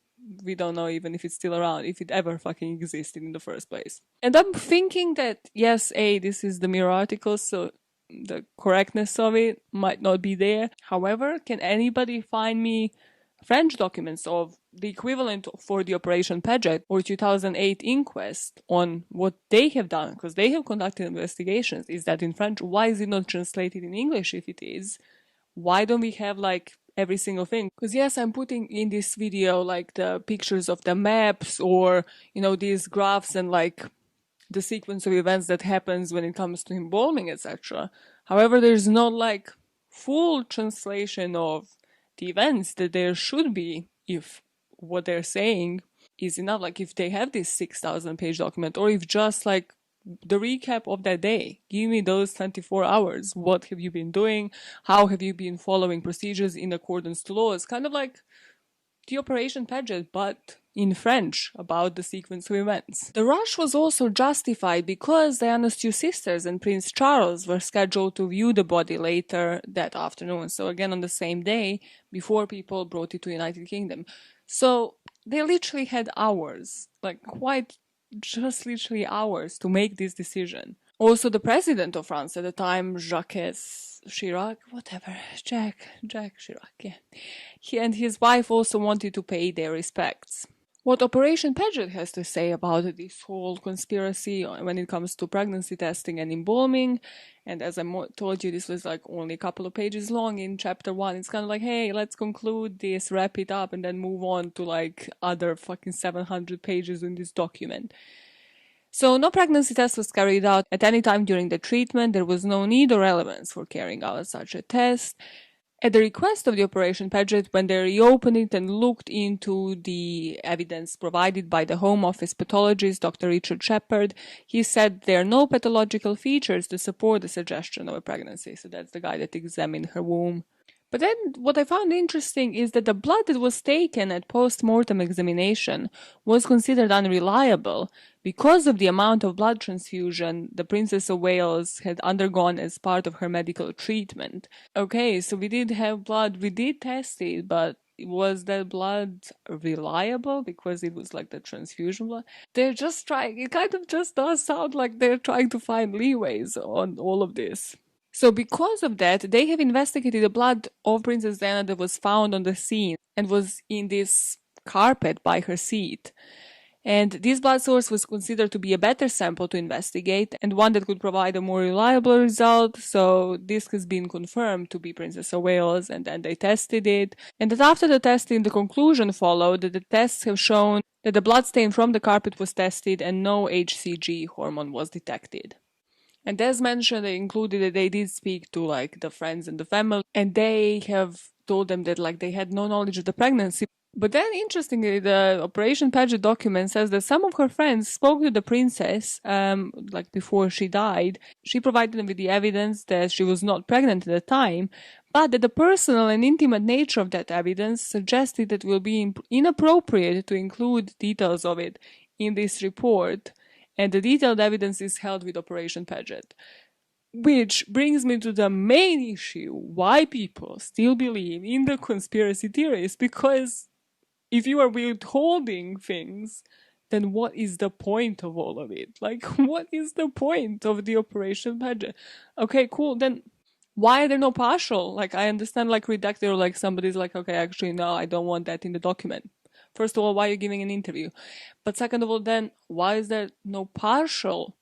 we don't know even if it's still around, if it ever fucking existed in the first place. And I'm thinking that, yes, this is the Mirror article, so the correctness of it might not be there. However, can anybody find me French documents of the equivalent for the Operation Paget or 2008 inquest on what they have done? Because they have conducted investigations. Is that in French? Why is it not translated in English if it is? Why don't we have like every single thing? Because yes, I'm putting in this video like the pictures of the maps or, you know, these graphs and like the sequence of events that happens when it comes to embalming, etc. However, there's not like full translation of the events that there should be if what they're saying is enough. Like if they have this 6,000 page document, or if just like the recap of that day, give me those 24 hours. What have you been doing? How have you been following procedures in accordance to law? It's kind of like the Operation Paget, but in French, about the sequence of events. The rush was also justified because Diana's two sisters and Prince Charles were scheduled to view the body later that afternoon. So again, on the same day, before people brought it to the United Kingdom. So they literally had hours, like quite just literally hours to make this decision. Also, the president of France at the time, Jacques Chirac, Jack Chirac, yeah. He and his wife also wanted to pay their respects. What Operation Paget has to say about this whole conspiracy when it comes to pregnancy testing and embalming, and as I told you, this was like only a couple of pages long in chapter 1. It's kind of like, hey, let's conclude this, wrap it up, and then move on to like other fucking 700 pages in this document. So no pregnancy test was carried out at any time during the treatment. There was no need or relevance for carrying out such a test. At the request of the Operation Paget, when they reopened it and looked into the evidence provided by the Home Office pathologist, Dr. Richard Shepherd, he said there are no pathological features to support the suggestion of a pregnancy. So that's the guy that examined her womb. But then what I found interesting is that the blood that was taken at post-mortem examination was considered unreliable because of the amount of blood transfusion the Princess of Wales had undergone as part of her medical treatment. Okay, so we did have blood, we did test it, but was that blood reliable because it was like the transfusion blood? They're just trying, it kind of just does sound like they're trying to find leeways on all of this. So because of that, they have investigated the blood of Princess Diana that was found on the scene and was in this carpet by her seat. And this blood source was considered to be a better sample to investigate and one that could provide a more reliable result. So this has been confirmed to be Princess of Wales, and then they tested it. And that after the testing, the conclusion followed that the tests have shown that the blood stain from the carpet was tested and no HCG hormone was detected. And as mentioned, they included that they did speak to like the friends and the family, and they have told them that like they had no knowledge of the pregnancy. But then, interestingly, the Operation Paget document says that some of her friends spoke to the princess, like before she died. She provided them with the evidence that she was not pregnant at the time, but that the personal and intimate nature of that evidence suggested that it will be inappropriate to include details of it in this report. And the detailed evidence is held with Operation Paget. Which brings me to the main issue, why people still believe in the conspiracy theories. Because if you are withholding things, then what is the point of all of it? Like, what is the point of the Operation Paget? Okay, cool, then why are there no partial? Like, I understand, like, redacted, or like somebody's like, okay, actually, no, I don't want that in the document. First of all, why are you giving an interview? But second of all, then, why is there no partial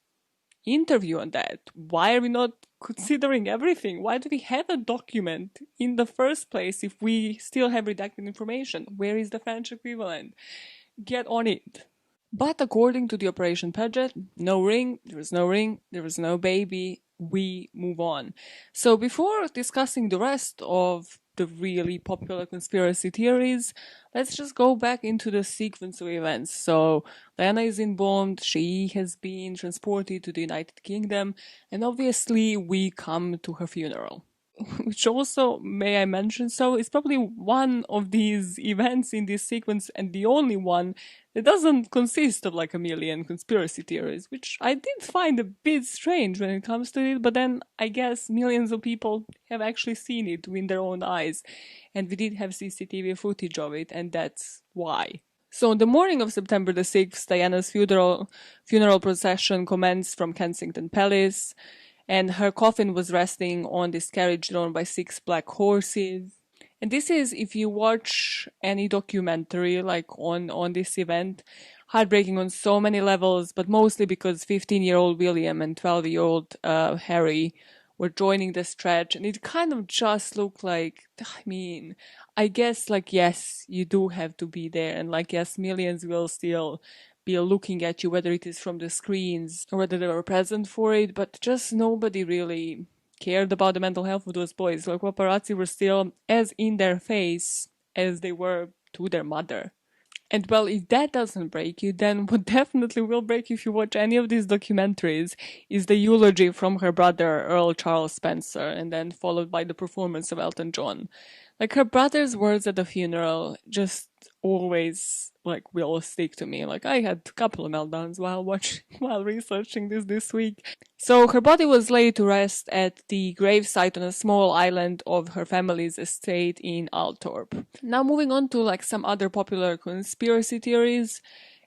interview on that? Why are we not considering everything? Why do we have a document in the first place if we still have redacted information? Where is the French equivalent? Get on it. But according to the Operation Paget, no ring, there was no baby, we move on. So before discussing the rest of the really popular conspiracy theories, let's just go back into the sequence of events. So Diana is embalmed, she has been transported to the United Kingdom, and obviously we come to her funeral. Which also, may I mention so, is probably one of these events in this sequence, and the only one that doesn't consist of like a million conspiracy theories, which I did find a bit strange when it comes to it, but then I guess millions of people have actually seen it with their own eyes, and we did have CCTV footage of it, and that's why. So on the morning of September the 6th, Diana's funeral procession commenced from Kensington Palace, and her coffin was resting on this carriage drawn by 6 black horses. And this is, if you watch any documentary like on this event, heartbreaking on so many levels, but mostly because 15-year-old William and 12-year-old Harry were joining the stretch, and it kind of just looked like, I mean, I guess, like, yes, you do have to be there, and like, yes, millions will still be looking at you, whether it is from the screens or whether they were present for it, but just nobody really cared about the mental health of those boys. Like, paparazzi were still as in their face as they were to their mother. And well, if that doesn't break you, then what definitely will break you if you watch any of these documentaries is the eulogy from her brother, Earl Charles Spencer, and then followed by the performance of Elton John. Like, her brother's words at the funeral just always, like, will stick to me. Like, I had a couple of meltdowns while researching this week. So her body was laid to rest at the gravesite on a small island of her family's estate in Althorp. Now moving on to like some other popular conspiracy theories,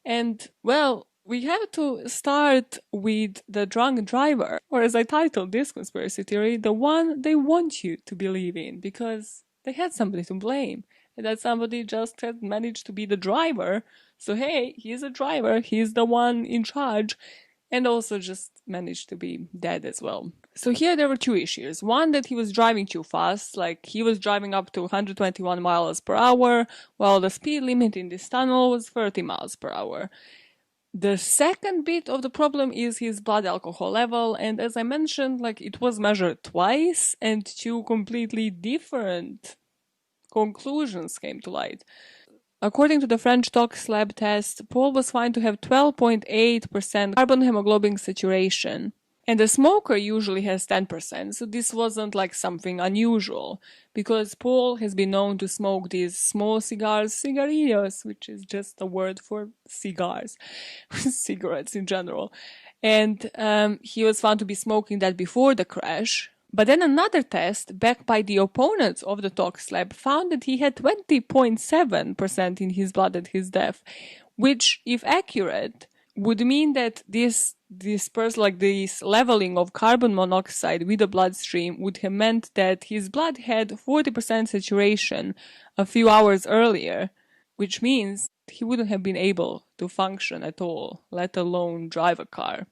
and well, we have to start with the drunk driver, or as I titled this conspiracy theory, the one they want you to believe in, because they had somebody to blame, and that somebody just had managed to be the driver. So hey, he's a driver, he's the one in charge, and also just managed to be dead as well. So here there were two issues. One, that he was driving too fast, like he was driving up to 121 miles per hour, while the speed limit in this tunnel was 30 miles per hour. The second bit of the problem is his blood alcohol level, and as I mentioned, like, it was measured twice, and two completely different conclusions came to light. According to the French tox lab test, Paul was found to have 12.8% carbon hemoglobin saturation, and a smoker usually has 10%, so this wasn't like something unusual, because Paul has been known to smoke these small cigars, cigarillos, which is just a word for cigars, cigarettes in general, and he was found to be smoking that before the crash. But then another test, backed by the opponents of the tox lab, found that he had 20.7% in his blood at his death, which, if accurate, would mean that this person, like this leveling of carbon monoxide with the bloodstream, would have meant that his blood had 40% saturation a few hours earlier, which means he wouldn't have been able to function at all, let alone drive a car.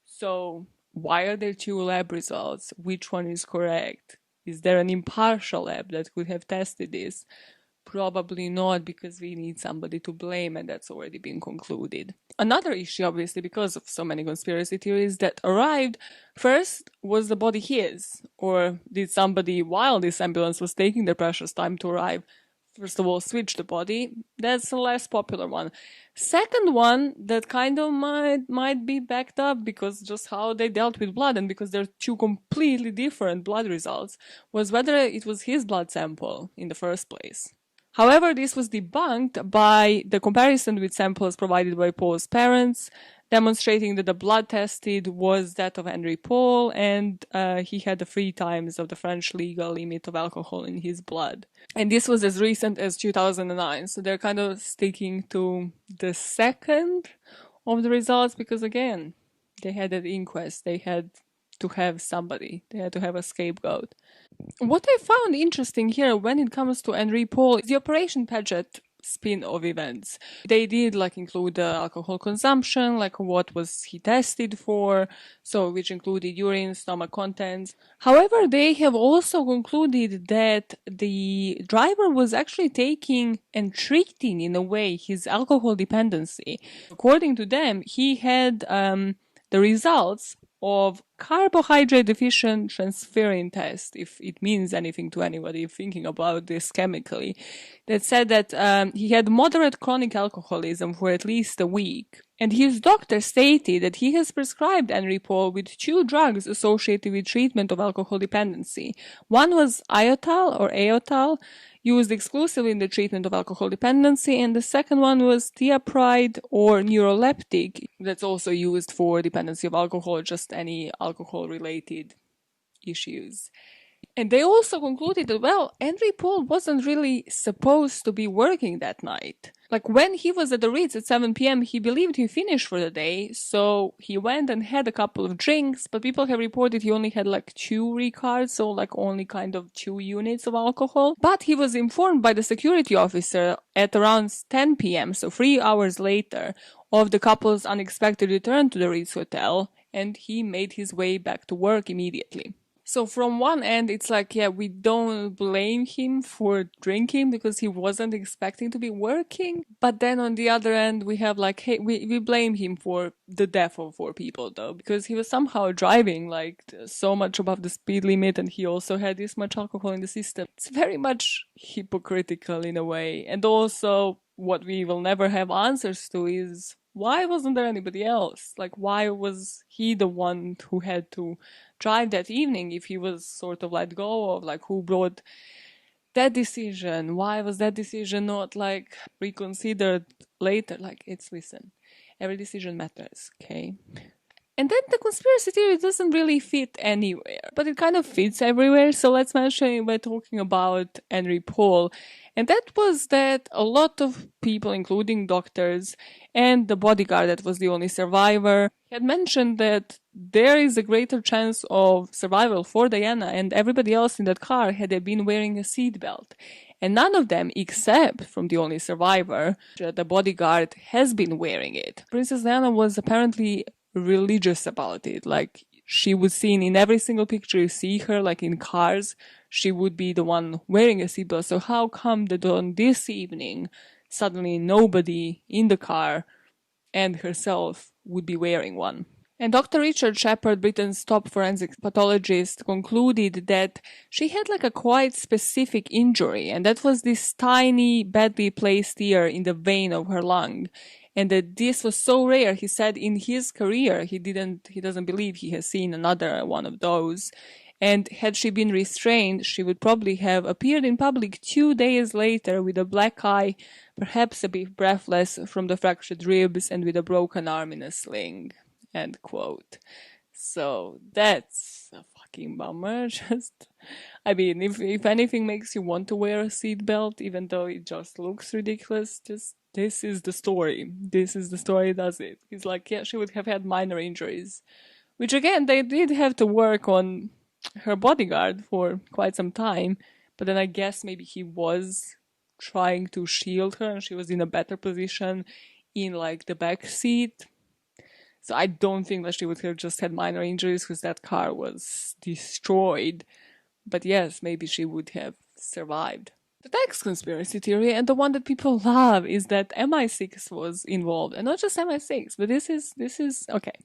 So why are there two lab results? Which one is correct? Is there an impartial lab that could have tested this? Probably not, because we need somebody to blame, and that's already been concluded. Another issue, obviously, because of so many conspiracy theories that arrived, first, was the body his? Or did somebody, while this ambulance was taking their precious time to arrive, first of all, switch the body? That's a less popular one. Second one, that kind of might be backed up because just how they dealt with blood, and because they're two completely different blood results, was whether it was his blood sample in the first place. However, this was debunked by the comparison with samples provided by Paul's parents, demonstrating that the blood tested was that of Henry Paul, and he had the 3 times of the French legal limit of alcohol in his blood. And this was as recent as 2009, so they're kind of sticking to the second of the results because, again, they had an inquest, they had to have somebody, they had to have a scapegoat. What I found interesting here when it comes to Henry Paul is the Operation Paget spin of events. They did include the alcohol consumption, what was he tested for, so which included urine, stomach contents. However, they have also concluded that the driver was actually taking and treating in a way his alcohol dependency. According to them, he had the results of carbohydrate deficient transferrin test, if it means anything to anybody thinking about this chemically, that said that he had moderate chronic alcoholism for at least a week. And his doctor stated that he has prescribed Henry Paul with 2 drugs associated with treatment of alcohol dependency. One was Aotal, used exclusively in the treatment of alcohol dependency, and the second one was thiapride or neuroleptic, that's also used for dependency of alcohol, just any alcohol-related issues. And they also concluded that, well, Henry Paul wasn't really supposed to be working that night. Like, when he was at the Ritz at 7 p.m., he believed he finished for the day, so he went and had a couple of drinks, but people have reported he only had like 2 recards, so like only kind of 2 units of alcohol. But he was informed by the security officer at around 10 p.m., so 3 hours later, of the couple's unexpected return to the Ritz Hotel, and he made his way back to work immediately. So from one end, it's like, yeah, we don't blame him for drinking because he wasn't expecting to be working. But then on the other end, we have like, hey, we blame him for the death of 4 people though, because he was somehow driving like so much above the speed limit and he also had this much alcohol in the system. It's very much hypocritical in a way. And also what we will never have answers to is, why wasn't there anybody else? Like, why was he the one who had to drive that evening if he was sort of let go of? Like, who brought that decision? Why was that decision not, like, reconsidered later? Like, listen, every decision matters, okay? And then the conspiracy theory doesn't really fit anywhere, but it kind of fits everywhere. So let's mention it by talking about Henry Paul. And that was that a lot of people, including doctors and the bodyguard that was the only survivor, had mentioned that there is a greater chance of survival for Diana and everybody else in that car had they been wearing a seatbelt. And none of them, except from the only survivor, the bodyguard, has been wearing it. Princess Diana was apparently religious about it. Like, she was seen in every single picture you see her, like in cars, she would be the one wearing a seatbelt. So how come that on this evening, suddenly nobody in the car and herself would be wearing one? And Dr. Richard Shepard, Britain's top forensic pathologist, concluded that she had like a quite specific injury, and that was this tiny, badly placed tear in the vein of her lung. And that this was so rare, he said, in his career, he doesn't believe he has seen another one of those. And had she been restrained, she would probably have appeared in public 2 days later with a black eye, perhaps a bit breathless from the fractured ribs and with a broken arm in a sling. End quote. So that's a fucking bummer. I mean, if anything makes you want to wear a seatbelt, even though it just looks ridiculous, this is the story. This is the story, does it? It's like, yeah, she would have had minor injuries. Which again, they did have to work on her bodyguard for quite some time. But then I guess maybe he was trying to shield her and she was in a better position in like the back seat. So I don't think that she would have just had minor injuries because that car was destroyed. But yes, maybe she would have survived. The next conspiracy theory, and the one that people love, is that MI6 was involved. And not just MI6, but this is okay.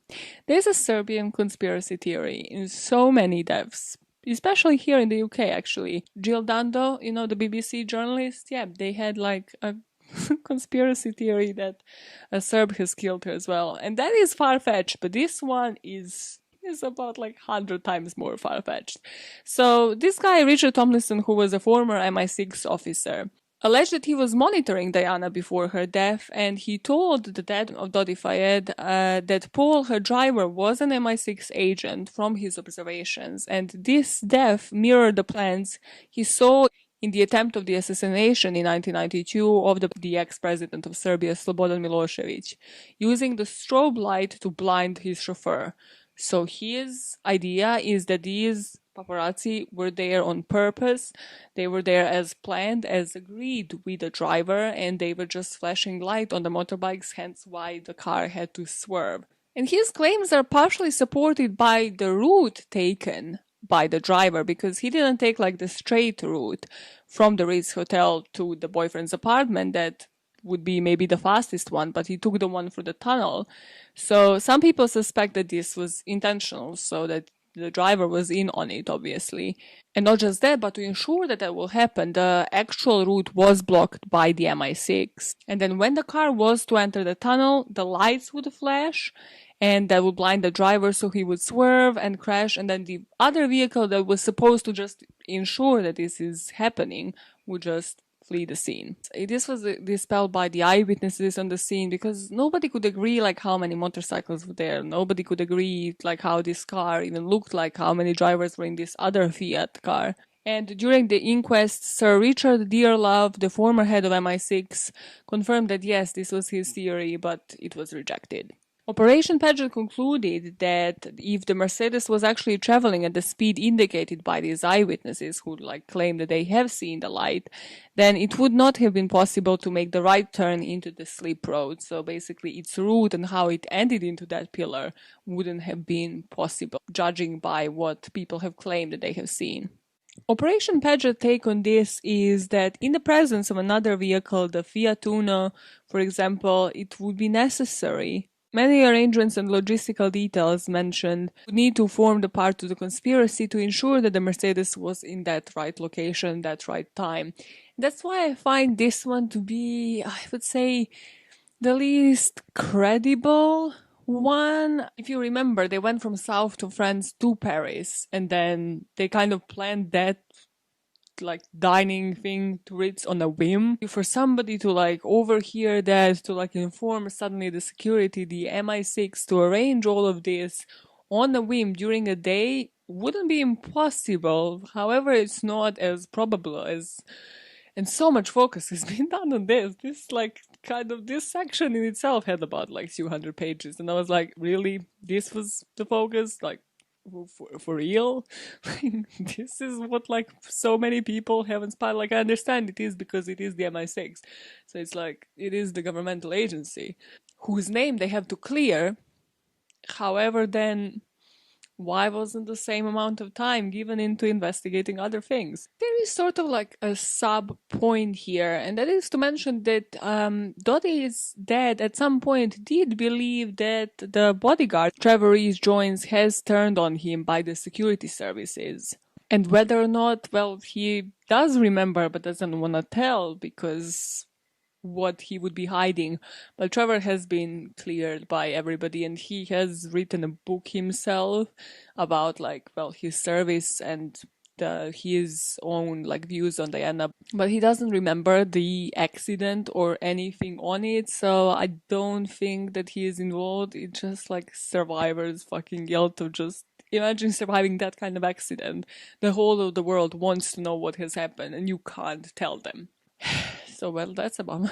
There's a Serbian conspiracy theory in so many depths, especially here in the UK, actually. Jill Dando, you know, the BBC journalist, yeah, they had like a conspiracy theory that a Serb has killed her as well. And that is far-fetched, but this one is about like 100 times more far-fetched. So this guy, Richard Tomlinson, who was a former MI6 officer, alleged that he was monitoring Diana before her death, and he told the dad of Dodi Fayed that Paul, her driver, was an MI6 agent from his observations, and this death mirrored the plans he saw in the attempt of the assassination in 1992 of the ex-president of Serbia, Slobodan Milosevic, using the strobe light to blind his chauffeur. So his idea is that these paparazzi were there on purpose. They were there as planned, as agreed with the driver, and they were just flashing light on the motorbikes, hence why the car had to swerve. And his claims are partially supported by the route taken by the driver, because he didn't take like the straight route from the Ritz Hotel to the boyfriend's apartment that would be maybe the fastest one, but he took the one through the tunnel. So some people suspect that this was intentional, so that the driver was in on it, obviously. And not just that, but to ensure that that will happen, the actual route was blocked by the MI6. And then when the car was to enter the tunnel, the lights would flash, and that would blind the driver, so he would swerve and crash, and then the other vehicle that was supposed to just ensure that this is happening would just flee the scene. This was dispelled by the eyewitnesses on the scene because nobody could agree like how many motorcycles were there. Nobody could agree like how this car even looked like, how many drivers were in this other Fiat car. And during the inquest, Sir Richard Dearlove, the former head of MI6, confirmed that yes, this was his theory, but it was rejected. Operation Paget concluded that if the Mercedes was actually traveling at the speed indicated by these eyewitnesses who claim that they have seen the light, then it would not have been possible to make the right turn into the slip road. So basically its route and how it ended into that pillar wouldn't have been possible, judging by what people have claimed that they have seen. Operation Paget take on this is that in the presence of another vehicle, the Fiat Uno, for example, it would be necessary. Many arrangements and logistical details mentioned would need to form the part of the conspiracy to ensure that the Mercedes was in that right location, that right time. That's why I find this one to be, I would say, the least credible one. If you remember, they went from South to France to Paris, and then they kind of planned that dining thing to Ritz on a whim. For somebody to overhear that, to inform suddenly the security, the MI6, to arrange all of this on a whim during a day wouldn't be impossible. However, it's not as probable as, and so much focus has been done on this. This this section in itself had about 200 pages, and I was like, really? This was the focus? For real? This is what so many people have inspired. I understand it is because it is the MI6, so it's it is the governmental agency whose name they have to clear. However, then why wasn't the same amount of time given into investigating other things? There is sort of a sub point here, and that is to mention that Dottie's dad at some point did believe that the bodyguard Trevor Rees Jones has turned on him by the security services. And whether or not, well, he does remember but doesn't want to tell because what he would be hiding. But Trevor has been cleared by everybody, and he has written a book himself about his service and his own views on Diana. But he doesn't remember the accident or anything on it, so I don't think that he is involved. It's just survivor's fucking guilt of just imagine surviving that kind of accident. The whole of the world wants to know what has happened and you can't tell them. So, well, that's a bummer.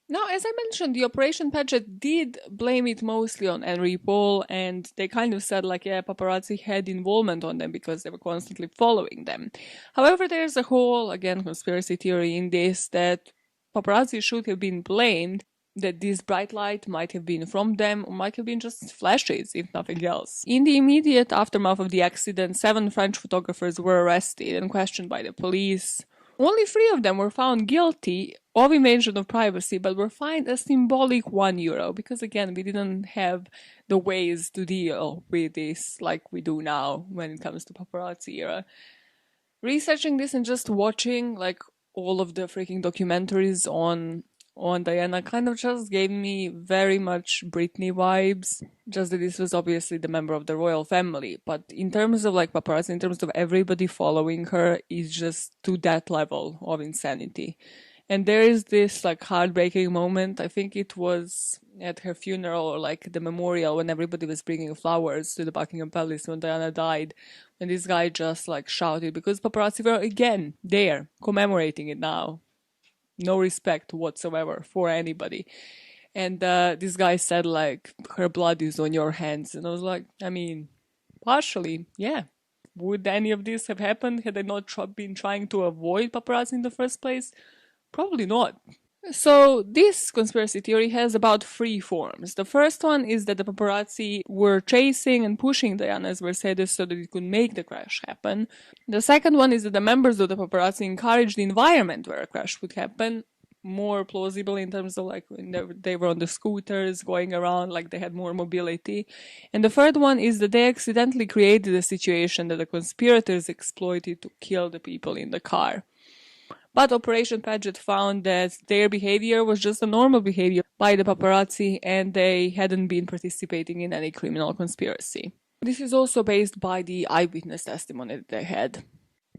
Now, as I mentioned, the Operation Paget did blame it mostly on Henry Paul, and they kind of said, paparazzi had involvement on them because they were constantly following them. However, there's a whole, again, conspiracy theory in this that paparazzi should have been blamed, that this bright light might have been from them or might have been just flashes, if nothing else. In the immediate aftermath of the accident, 7 French photographers were arrested and questioned by the police. Only 3 of them were found guilty of invasion of privacy, but were fined a symbolic €1 because, again, we didn't have the ways to deal with this like we do now when it comes to paparazzi era. Researching this and just watching all of the freaking documentaries on Diana kind of just gave me very much Britney vibes. Just that this was obviously the member of the royal family, but in terms of paparazzi, in terms of everybody following her, is just to that level of insanity. And there is this heartbreaking moment. I think it was at her funeral or the memorial when everybody was bringing flowers to the Buckingham Palace when Diana died, and this guy just shouted because paparazzi were again there commemorating it now. No respect whatsoever for anybody. And this guy said her blood is on your hands, and I was I mean, partially, yeah. Would any of this have happened had I not been trying to avoid paparazzi in the first place? Probably not. So this conspiracy theory has about 3 forms. The first one is that the paparazzi were chasing and pushing Diana's Mercedes so that it could make the crash happen. The second one is that the members of the paparazzi encouraged the environment where a crash would happen, more plausible in terms of when they were on the scooters going around, they had more mobility. And the third one is that they accidentally created a situation that the conspirators exploited to kill the people in the car. But Operation Paget found that their behavior was just a normal behavior by the paparazzi and they hadn't been participating in any criminal conspiracy. This is also based by the eyewitness testimony that they had.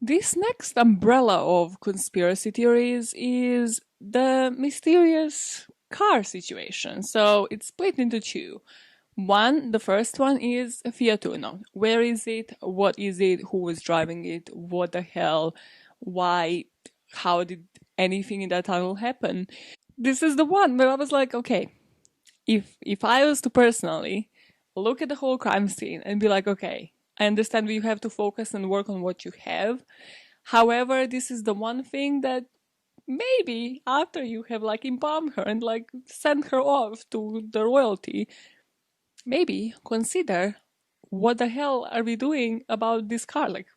This next umbrella of conspiracy theories is the mysterious car situation. So it's split into two. The first one is a Fiat Uno. Where is it? What is it? Who was driving it? What the hell? Why? How did anything in that tunnel happen? This is the one where I was like, okay, if I was to personally look at the whole crime scene and be like, okay, I understand you have to focus and work on what you have. However, this is the one thing that maybe after you have like embalmed her and like sent her off to the royalty, maybe consider what the hell are we doing about this car? Like,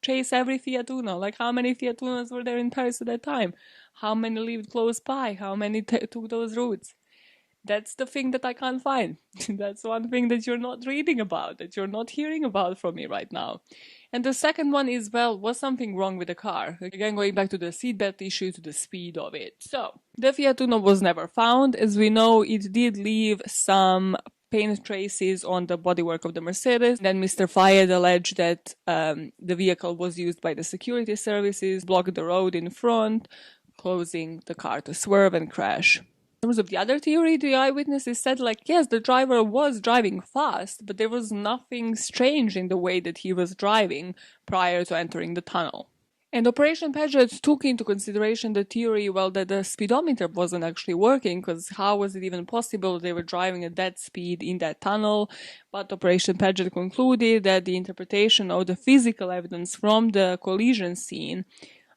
chase every Fiat Uno. Like, how many Fiat Unos were there in Paris at that time? How many lived close by? How many took those routes? That's the thing that I can't find. That's one thing that you're not reading about, that you're not hearing about from me right now. And the second one is, well, was something wrong with the car? Again, going back to the seatbelt issue, to the speed of it. So, the Fiat Uno was never found. As we know, it did leave some paint traces on the bodywork of the Mercedes. Then Mr. Fayed alleged that the vehicle was used by the security services, blocked the road in front, causing the car to swerve and crash. In terms of the other theory, the eyewitnesses said, like, yes, the driver was driving fast, but there was nothing strange in the way that he was driving prior to entering the tunnel. And Operation Paget took into consideration the theory, well, that the speedometer wasn't actually working, because how was it even possible they were driving at that speed in that tunnel? But Operation Paget concluded that the interpretation of the physical evidence from the collision scene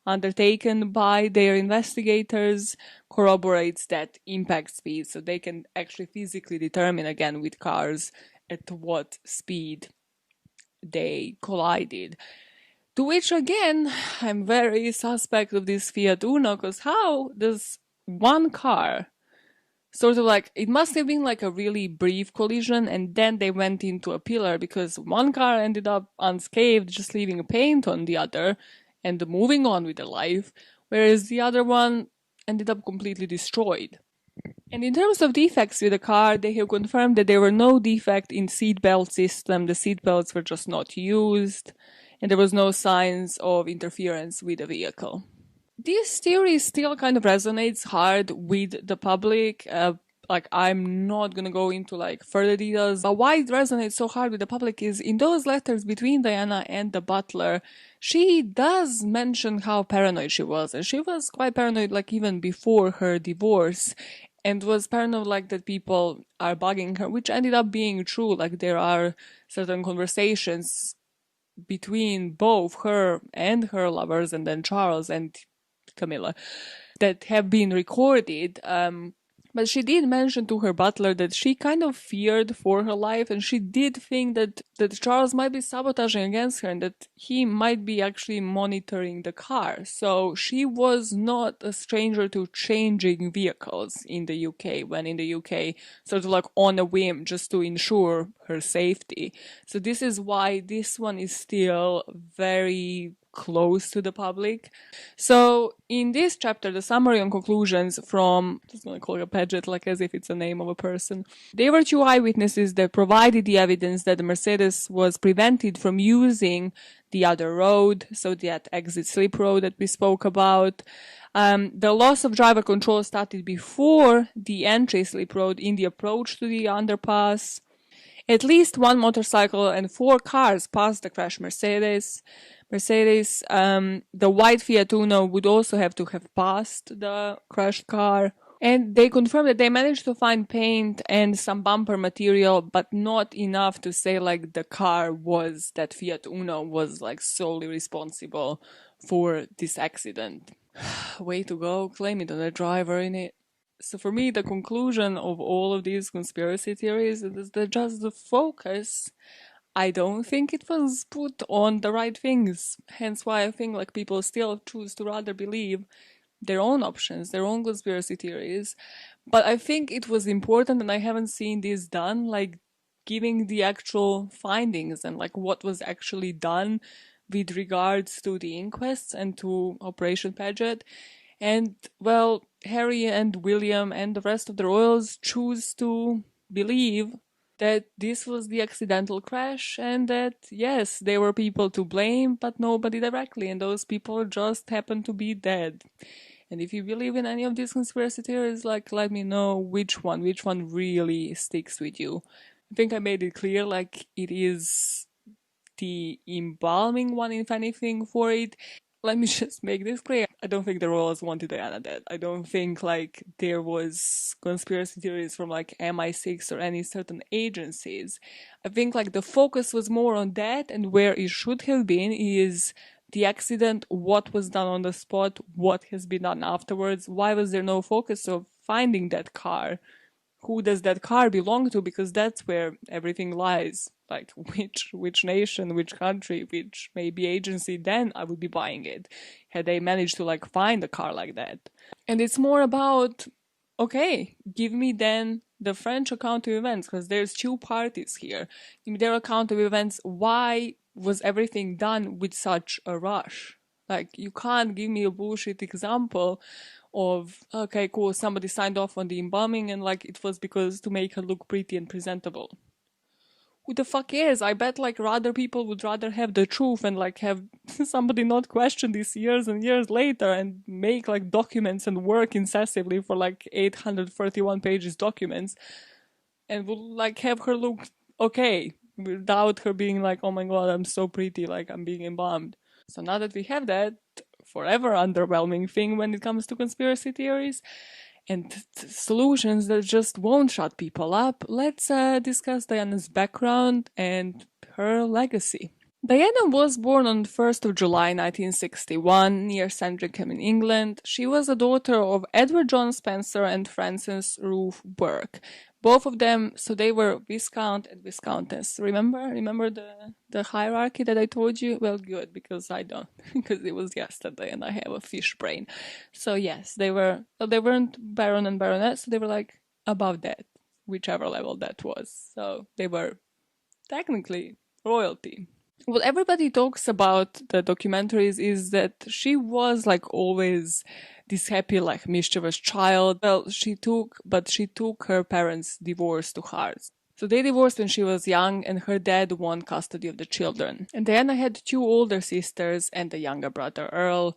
undertaken by their investigators corroborates that impact speed, so they can actually physically determine again with cars at what speed they collided. To which again, I'm very suspect of this Fiat Uno, because how does one car sort of like, it must have been like a really brief collision and then they went into a pillar, because one car ended up unscathed, just leaving a paint on the other and moving on with their life, whereas the other one ended up completely destroyed. And in terms of defects with the car, they have confirmed that there were no defect in seatbelt system, the seatbelts were just not used, and there was no signs of interference with the vehicle. This theory still kind of resonates hard with the public. Like, I'm not gonna go into like further details, but why it resonates so hard with the public is in those letters between Diana and the butler, she does mention how paranoid she was, and she was quite paranoid like even before her divorce, and was paranoid like that people are bugging her, which ended up being true. Like, there are certain conversations between both her and her lovers, and then Charles and Camilla, that have been recorded. But she did mention to her butler that she kind of feared for her life, and she did think that Charles might be sabotaging against her and that he might be actually monitoring the car. So she was not a stranger to changing vehicles in the UK, when in the UK, sort of like on a whim, just to ensure her safety. So this is why this one is still very close to the public. So in this chapter, the summary and conclusions from, I'm just going to call it Paget, like as if it's a name of a person. There were two eyewitnesses that provided the evidence that the Mercedes was prevented from using the other road, so that exit slip road that we spoke about. The loss of driver control started before the entry slip road in the approach to the underpass. At least one motorcycle and 4 cars passed the crashed Mercedes. The white Fiat Uno would also have to have passed the crashed car. And they confirmed that they managed to find paint and some bumper material, but not enough to say like the car was, that Fiat Uno was like solely responsible for this accident. Way to go, claim it on the driver in it. So for me, the conclusion of all of these conspiracy theories is that just the focus, I don't think it was put on the right things. Hence why I think like people still choose to rather believe their own options, their own conspiracy theories. But I think it was important, and I haven't seen this done, like giving the actual findings and like what was actually done with regards to the inquests and to Operation Paget. And, well, Harry and William and the rest of the royals choose to believe that this was the accidental crash and that, yes, there were people to blame, but nobody directly, and those people just happened to be dead. And if you believe in any of these conspiracy theories, like, let me know which one really sticks with you. I think I made it clear, like, it is the embalming one, if anything, for it. Let me just make this clear. I don't think the royals wanted Diana dead. I don't think, like, there was conspiracy theories from, like, MI6 or any certain agencies. I think, like, the focus was more on that, and where it should have been is the accident, what was done on the spot, what has been done afterwards, why was there no focus of finding that car? Who does that car belong to? Because that's where everything lies. Like, which nation, which country, which maybe agency, then I would be buying it, had they managed to, like, find a car like that. And it's more about, okay, give me then the French account of events, because there's two parties here. Give me their account of events. Why was everything done with such a rush? Like, you can't give me a bullshit example of, okay, cool, somebody signed off on the embalming and, like, it was because to make her look pretty and presentable. Who the fuck cares? I bet, like, rather people would rather have the truth and, like, have somebody not question this years and years later and make, like, documents and work incessantly for, like, 831 pages documents and would, like, have her look okay without her being like, oh my god, I'm so pretty, like, I'm being embalmed. So now that we have that forever underwhelming thing when it comes to conspiracy theories and solutions that just won't shut people up, let's discuss Diana's background and her legacy. Diana was born on 1st of July 1961 near Sandringham in England. She was the daughter of Edward John Spencer and Frances Ruth Burke. Both of them, so they were Viscount and Viscountess. Remember the hierarchy that I told you? Well, good, because I don't, because it was yesterday and I have a fish brain. So yes, they weren't Baron and Baroness, so they were like above that, whichever level that was. So they were technically royalty. What everybody talks about the documentaries is that she was, like, always this happy, like, mischievous child. Well, she took her parents' divorce to heart. So they divorced when she was young, and her dad won custody of the children. And Diana had two older sisters and a younger brother, Earl.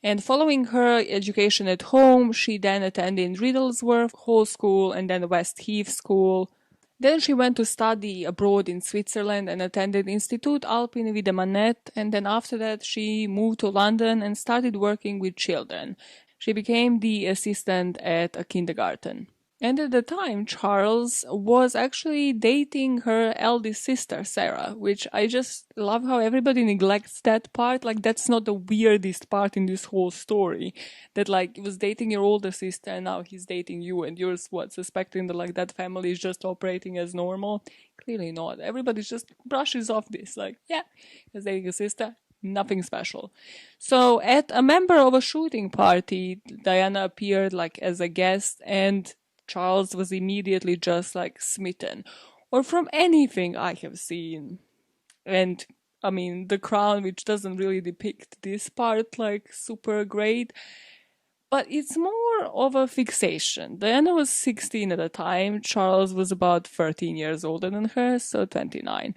And following her education at home, she then attended Riddlesworth Hall School and then West Heath School. Then she went to study abroad in Switzerland and attended Institut Alpin Wiedemannet, and then after that she moved to London and started working with children. She became the assistant at a kindergarten. And at the time, Charles was actually dating her eldest sister, Sarah, which I just love how everybody neglects that part. Like, that's not the weirdest part in this whole story. That, like, he was dating your older sister and now he's dating you and you're, suspecting that, like, that family is just operating as normal? Clearly not. Everybody just brushes off this. Like, yeah, he's dating a sister. Nothing special. So at a member of a shooting party, Diana appeared, like, as a guest, and Charles was immediately just, like, smitten. Or from anything I have seen. And, I mean, The Crown, which doesn't really depict this part, like, super great. But it's more of a fixation. Diana was 16 at the time. Charles was about 13 years older than her, so 29.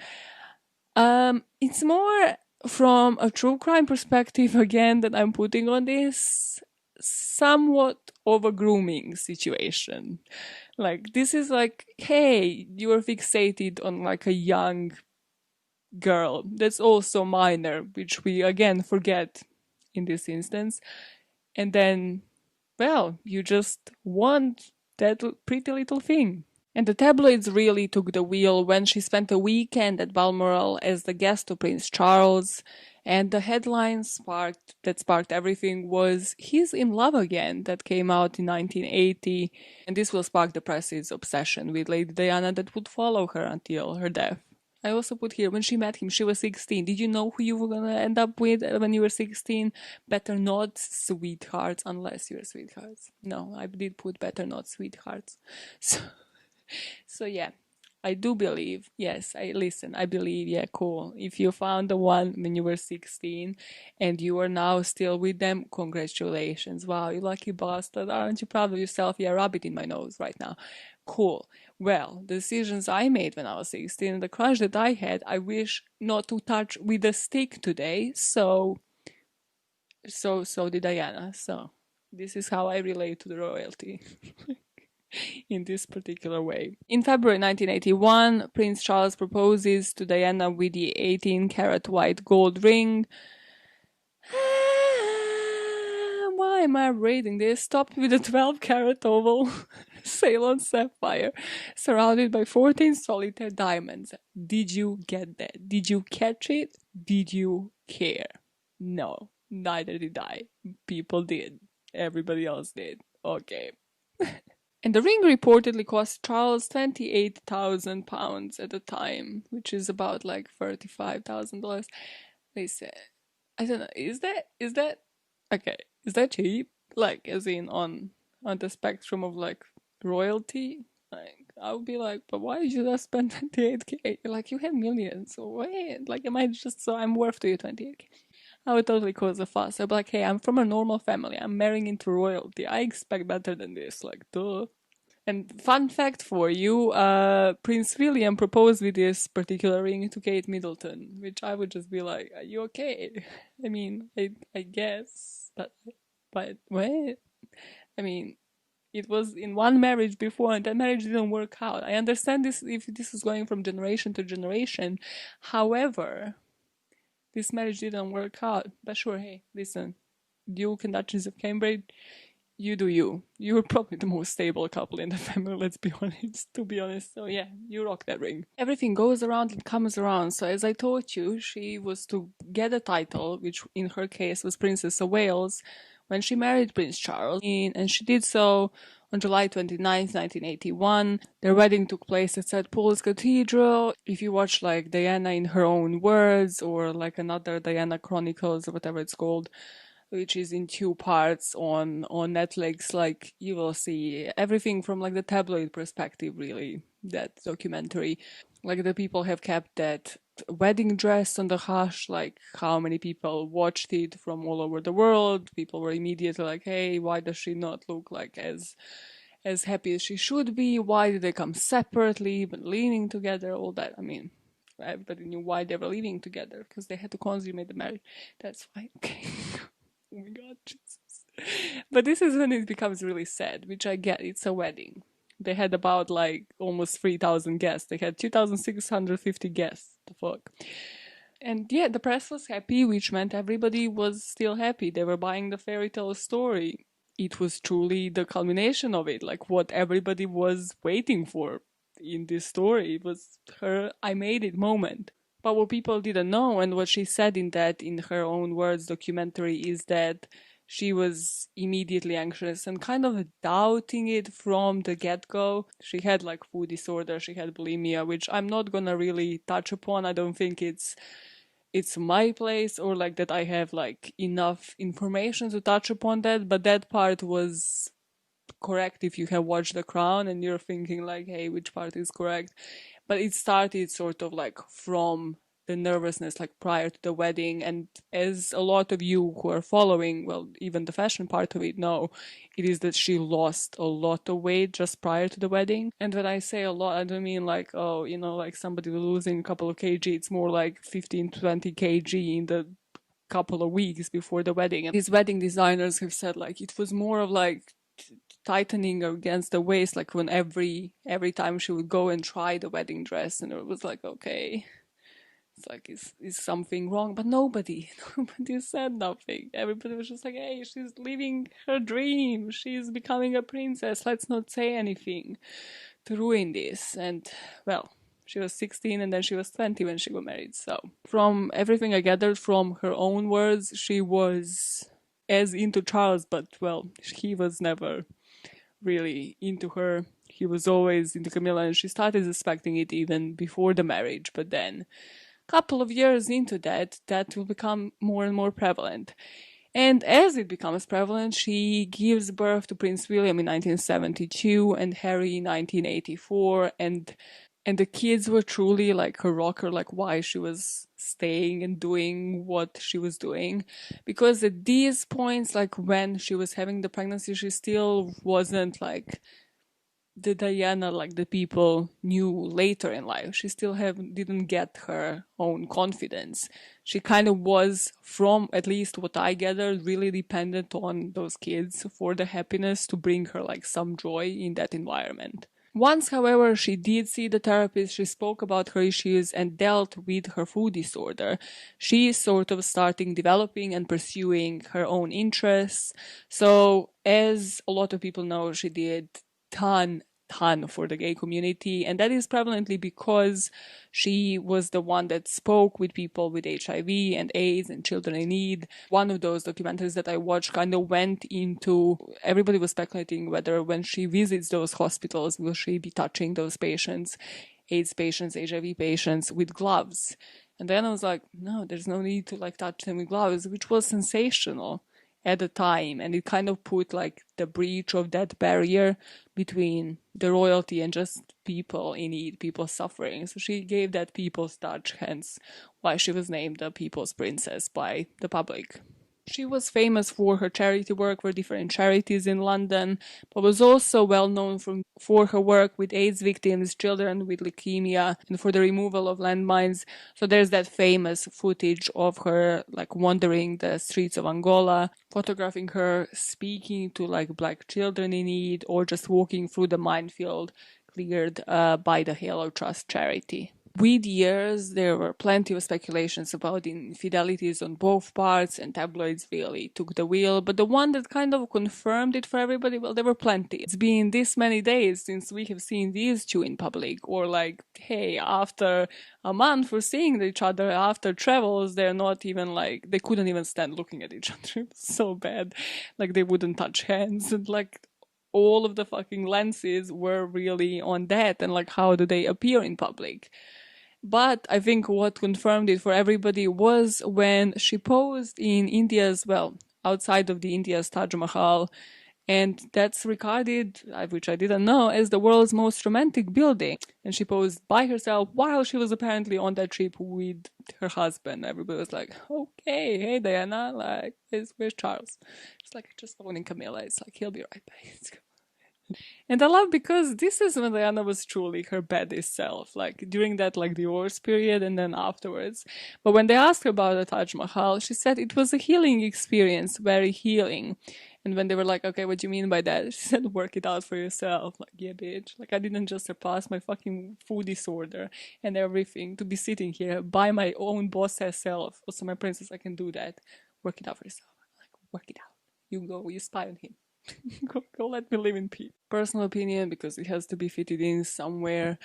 It's more from a true crime perspective, again, that I'm putting on this, somewhat of a grooming situation. Like, this is like, hey, you are fixated on, like, a young girl that's also minor, which we again forget in this instance. And then, well, you just want that pretty little thing. And the tabloids really took the wheel when she spent a weekend at Balmoral as the guest of Prince Charles, and the headline that sparked everything was "He's in Love Again," that came out in 1980, and this will spark the press's obsession with Lady Diana that would follow her until her death. I also put here, when she met him, she was 16. Did you know who you were gonna end up with when you were 16? Better not sweethearts, unless you're sweethearts. No, I did put better not sweethearts. So yeah, I do believe, yes, I believe, yeah, cool. If you found the one when you were 16 and you are now still with them, congratulations. Wow, you lucky bastard. Aren't you proud of yourself? Yeah, rub it in my nose right now. Cool. Well, the decisions I made when I was 16 and the crush that I had, I wish not to touch with a stick today. So did Diana. So this is how I relate to the royalty in this particular way. In February 1981, Prince Charles proposes to Diana with the 18-carat white gold ring. Why am I reading this? Stopped with a 12-carat oval Ceylon sapphire surrounded by 14 solitaire diamonds. Did you get that? Did you catch it? Did you care? No, neither did I. People did. Everybody else did. Okay. And the ring reportedly cost Charles £28,000 at the time, which is about like $35,000. They said, I don't know, is that okay, is that cheap? Like, as in on the spectrum of like royalty? Like, I would be like, but why did you just spend 28K? Like, you have millions. So wait, like, am I just so I'm worth to you 28K? I would totally cause a fuss. I'd be like, hey, I'm from a normal family. I'm marrying into royalty. I expect better than this. Like, duh. And fun fact for you, Prince William proposed with this particular ring to Kate Middleton, which I would just be like, are you okay? I mean, I guess, but wait. I mean, it was in one marriage before and that marriage didn't work out. I understand this if this is going from generation to generation. However, this marriage didn't work out. But sure, hey, listen, Duke and Duchess of Cambridge, you do you. You're probably the most stable couple in the family, let's be honest, to be honest. So yeah, you rock that ring. Everything goes around and comes around. So as I told you, she was to get a title, which in her case was Princess of Wales, when she married Prince Charles. And she did so on July 29th, 1981. Their wedding took place at St. Paul's Cathedral. If you watch like Diana in Her Own Words or like another Diana Chronicles or whatever it's called, which is in 2 parts on Netflix, like you will see everything from like the tabloid perspective, really, that documentary. Like the people have kept that wedding dress on the hush, like how many people watched it from all over the world. People were immediately like, hey, why does she not look like as happy as she should be? Why did they come separately but leaning together? All that. I mean, everybody knew why they were living together, because they had to consummate the marriage. That's why. Okay. Oh my god, Jesus. But this is when it becomes really sad, which I get. It's a wedding. They had about like almost 3,000 guests. They had 2,650 guests. The fuck. And yeah, the press was happy, which meant everybody was still happy. They were buying the fairy tale story. It was truly the culmination of it, like what everybody was waiting for in this story. It was her I made it moment. But what people didn't know, and what she said in Her Own Words documentary, is that she was immediately anxious and kind of doubting it from the get-go. She had like food disorder, she had bulimia, which I'm not gonna really touch upon. I don't think it's my place, or like that I have like enough information to touch upon that, but that part was correct if you have watched The Crown and you're thinking like, hey, which part is correct? But it started sort of like from the nervousness like prior to the wedding, and as a lot of you who are following, well, even the fashion part of it know, it is that she lost a lot of weight just prior to the wedding. And when I say a lot, I don't mean like, oh, you know, like somebody losing a couple of kg. It's more like 15-20 kg in the couple of weeks before the wedding. And these wedding designers have said like it was more of like tightening against the waist, like when every time she would go and try the wedding dress, and it was like, okay, it's like is something wrong? But nobody said nothing. Everybody was just like, hey, she's living her dream, she's becoming a princess, let's not say anything to ruin this. And well, she was 16 and then she was 20 when she got married. So from everything I gathered from Her Own Words, she was as into Charles, but well, he was never really into her. He was always into Camilla, and she started suspecting it even before the marriage. But then, a couple of years into that will become more and more prevalent. And as it becomes prevalent, she gives birth to Prince William in 1972 and Harry in 1984, and the kids were truly like her rocker, like why she was staying and doing what she was doing. Because at these points, like when she was having the pregnancy, she still wasn't like the Diana like the people knew later in life. She still didn't get her own confidence. She kind of was, from at least what I gathered, really dependent on those kids for the happiness to bring her like some joy in that environment. Once, however, she did see the therapist, she spoke about her issues and dealt with her food disorder. She sort of starting developing and pursuing her own interests. So, as a lot of people know, she did ton for the gay community, and that is prevalently because she was the one that spoke with people with HIV and AIDS and children in need. One of those documentaries that I watched kind of went into, everybody was speculating whether when she visits those hospitals will she be touching those patients, AIDS patients, HIV patients, with gloves. And then I was like, no, there's no need to like touch them with gloves, which was sensational at the time, and it kind of put like the breach of that barrier between the royalty and just people in need, people suffering. So she gave that people's touch, hence why she was named the People's Princess by the public. She was famous for her charity work for different charities in London, but was also well known for her work with AIDS victims, children with leukemia, and for the removal of landmines. So there's that famous footage of her like wandering the streets of Angola, photographing her speaking to like black children in need, or just walking through the minefield cleared by the Halo Trust charity. With years, there were plenty of speculations about infidelities on both parts, and tabloids really took the wheel, but the one that kind of confirmed it for everybody, well, there were plenty. It's been this many days since we have seen these two in public, or like, hey, after a month for seeing each other, after travels, they're not even like, they couldn't even stand looking at each other. It was so bad. Like, they wouldn't touch hands, and like, all of the fucking lenses were really on that, and like, how do they appear in public? But I think what confirmed it for everybody was when she posed in India's, well, outside of the India's Taj Mahal, and that's regarded, which I didn't know, as the world's most romantic building. And she posed by herself while she was apparently on that trip with her husband. Everybody was like, okay, hey Diana, like, where's Charles? She's like, just phoning Camilla. It's like, he'll be right back. And I love because this is when Diana was truly her baddest self, like during that like divorce period and then afterwards. But when they asked her about the Taj Mahal, she said it was a healing experience, very healing. And when they were like, okay, what do you mean by that? She said, work it out for yourself. Like, yeah, bitch. Like, I didn't just surpass my fucking food disorder and everything to be sitting here by my own boss herself. Also, my princess, I can do that. Work it out for yourself. Like, work it out. You go, you spy on him. Go let me live in peace. Personal opinion, because it has to be fitted in somewhere.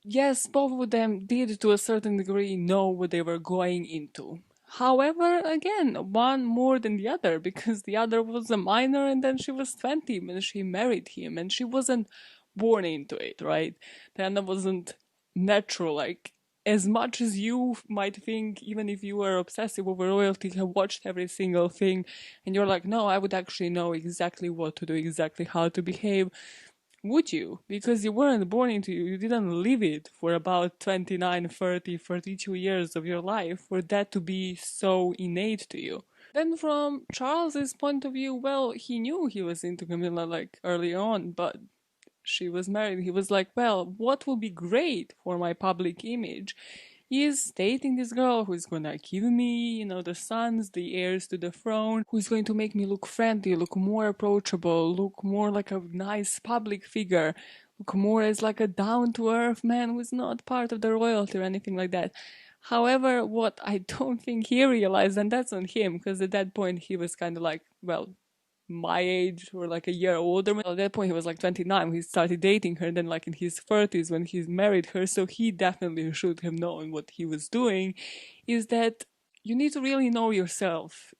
Yes, both of them did to a certain degree know what they were going into. However, again, one more than the other, because the other was a minor and then she was 20 when she married him, and she wasn't born into it, right? Diana wasn't natural, like, as much as you might think, even if you were obsessive over royalty, have watched every single thing, and you're like, no, I would actually know exactly what to do, exactly how to behave. Would you? Because you weren't born into it, you didn't live it for about 29, 30, 32 years of your life for that to be so innate to you. Then from Charles's point of view, well, he knew he was into Camilla like early on, but she was married. He was like, well, what will be great for my public image is dating this girl who's gonna give me, the sons, the heirs to the throne, who's going to make me look friendly, look more approachable, look more like a nice public figure, look more as like a down-to-earth man who's not part of the royalty or anything like that. However, what I don't think he realized, and that's on him, because at that point he was kind of like, well, my age or like a year older. At that point he was like 29 when he started dating her, and then like in his 30s when he married her, so he definitely should have known what he was doing, is that you need to really know yourself,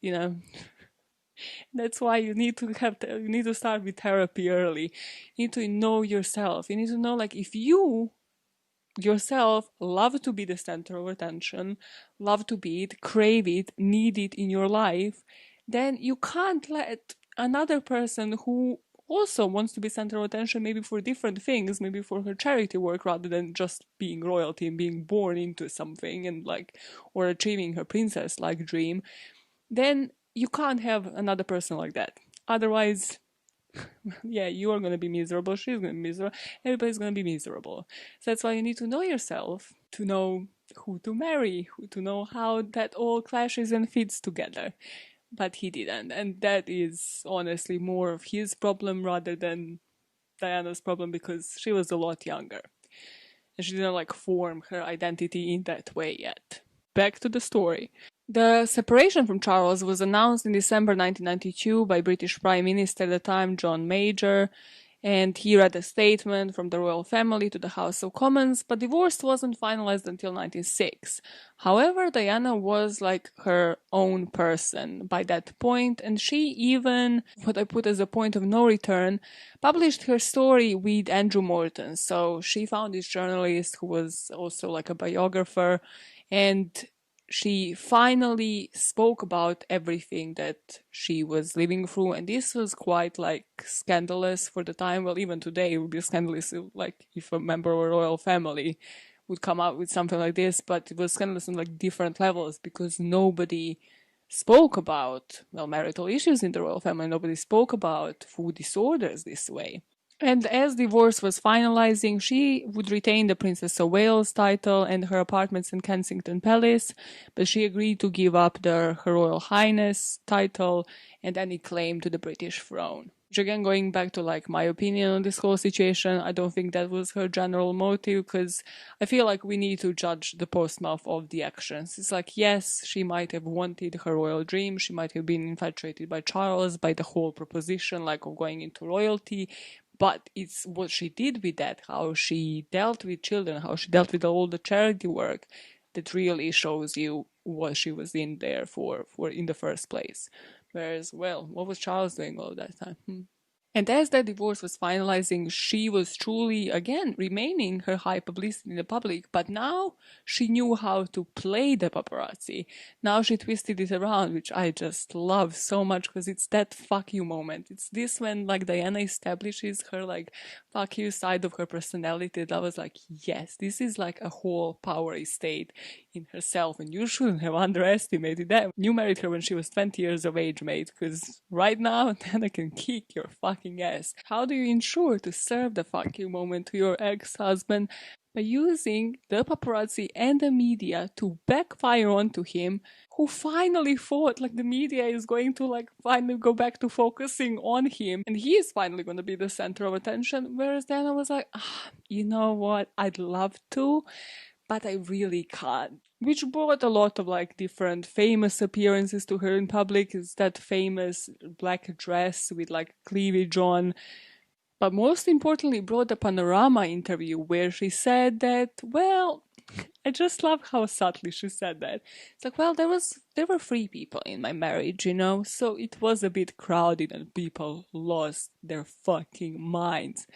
That's why you need to start with therapy early. You need to know yourself. You need to know, like, if you yourself love to be the center of attention, love to be it, crave it, need it in your life, then you can't let another person who also wants to be center of attention, maybe for different things, maybe for her charity work rather than just being royalty and being born into something and like, or achieving her princess like dream, then you can't have another person like that. Otherwise, Yeah, you are going to be miserable, she's going to be miserable, everybody's going to be miserable. So that's why you need to know yourself, to know who to marry, who to know how that all clashes and fits together. But he didn't, and that is honestly more of his problem rather than Diana's problem, because she was a lot younger and she didn't like form her identity in that way yet. Back to the story. The separation from Charles was announced in December 1992 by British Prime Minister at the time, John Major, and he read a statement from the royal family to the House of Commons, but divorce wasn't finalized until 1996. However, Diana was like her own person by that point, and she even, what I put as a point of no return, published her story with Andrew Morton. So she found this journalist who was also like a biographer, and she finally spoke about everything that she was living through, and this was quite like scandalous for the time. Well, even today it would be scandalous like if a member of a royal family would come out with something like this, but it was scandalous on like different levels because nobody spoke about, well, marital issues in the royal family. Nobody spoke about food disorders this way. And as divorce was finalizing, she would retain the Princess of Wales title and her apartments in Kensington Palace, but she agreed to give up Her Royal Highness title and any claim to the British throne. Which again, going back to like my opinion on this whole situation, I don't think that was her general motive, because I feel like we need to judge the postmouth of the actions. It's like, yes, she might have wanted her royal dream, she might have been infatuated by Charles, by the whole proposition like of going into royalty, but it's what she did with that, how she dealt with children, how she dealt with all the charity work, that really shows you what she was in there for in the first place. Whereas, well, what was Charles doing all that time? And as that divorce was finalizing, she was truly, again, remaining her high publicity in the public, but now she knew how to play the paparazzi. Now she twisted it around, which I just love so much, because it's that fuck you moment. It's this when, like, Diana establishes her, like, fuck you side of her personality. That was like, yes, this is like a whole power estate in herself, and you shouldn't have underestimated that. You married her when she was 20 years of age, mate, because right now, Diana can kick your fucking ass. How do you ensure to serve the fuck you moment to your ex-husband? By using the paparazzi and the media to backfire onto him, who finally thought like the media is going to like finally go back to focusing on him and he is finally going to be the center of attention, whereas Diana was like, you know what, I'd love to, but I really can't. Which brought a lot of like different famous appearances to her in public. Is that famous black dress with like cleavage on. But most importantly, brought the Panorama interview where she said that, well, I just love how subtly she said that. It's like, well, there were 3 people in my marriage, you know, so it was a bit crowded and people lost their fucking minds.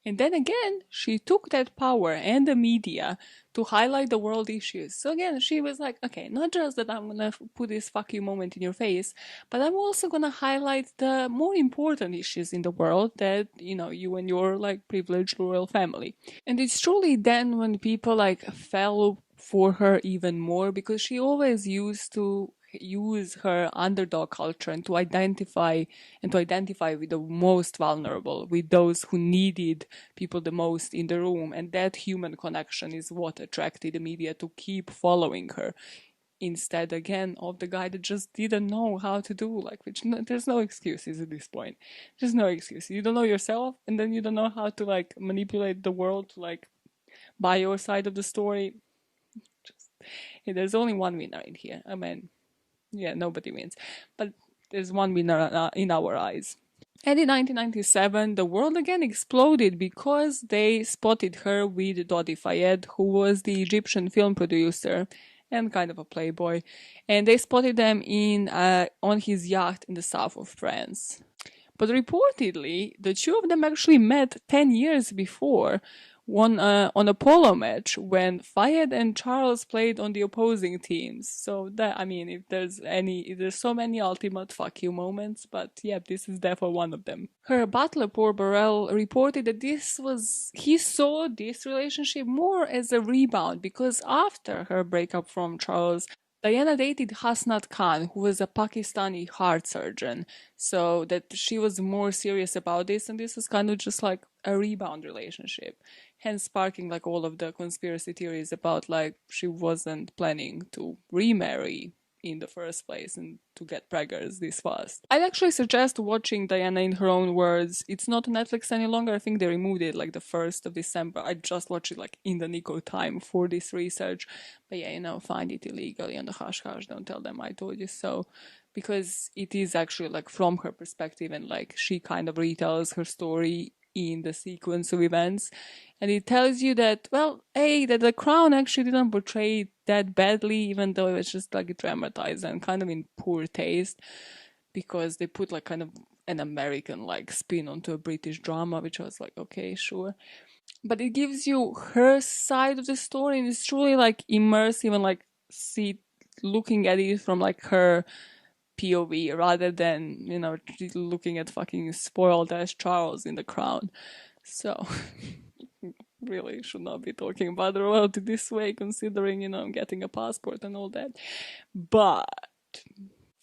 And then again, she took that power and the media to highlight the world issues. So again, she was like, okay, not just that I'm gonna put this fuck you moment in your face, but I'm also gonna highlight the more important issues in the world that, you know, you and your like privileged royal family. And it's truly then when people like fell for her even more, because she always used to use her underdog culture and to identify with the most vulnerable, with those who needed people the most in the room, and that human connection is what attracted the media to keep following her, instead again of the guy that just didn't know how to do, like, which there's no excuses at this point. There's no excuse. You don't know yourself, and then you don't know how to like manipulate the world to like buy your side of the story. There's only one winner in here. I mean, yeah, nobody wins, but there's one winner in our eyes. And in 1997, the world again exploded because they spotted her with Dodi Fayed, who was the Egyptian film producer and kind of a playboy, and they spotted them on his yacht in the south of France. But reportedly, the 2 of them actually met 10 years before on a polo match when Fayed and Charles played on the opposing teams. So that, I mean, if there's so many ultimate fuck you moments, but yeah, this is therefore one of them. Her butler, Paul Burrell, reported that he saw this relationship more as a rebound, because after her breakup from Charles, Diana dated Hasnat Khan, who was a Pakistani heart surgeon, so that she was more serious about this, and this was kind of just like a rebound relationship, hence sparking like all of the conspiracy theories about like she wasn't planning to remarry in the first place and to get preggers this fast. I'd actually suggest watching Diana in her own words. It's not on Netflix any longer. I think they removed it like the 1st of December. I just watched it like in the nick of time for this research. But yeah, find it illegally on the hush hush. Don't tell them I told you so. Because it is actually like from her perspective, and like she kind of retells her story in the sequence of events, and it tells you that, well, that the Crown actually didn't portray it that badly, even though it was just like dramatized and kind of in poor taste, because they put like kind of an American like spin onto a British drama, which I was like, okay, sure. But it gives you her side of the story, and it's truly like immersive and like looking at it from like her POV rather than, looking at fucking spoiled ass Charles in The Crown. So, really should not be talking about the royalty this way, considering, getting a passport and all that. But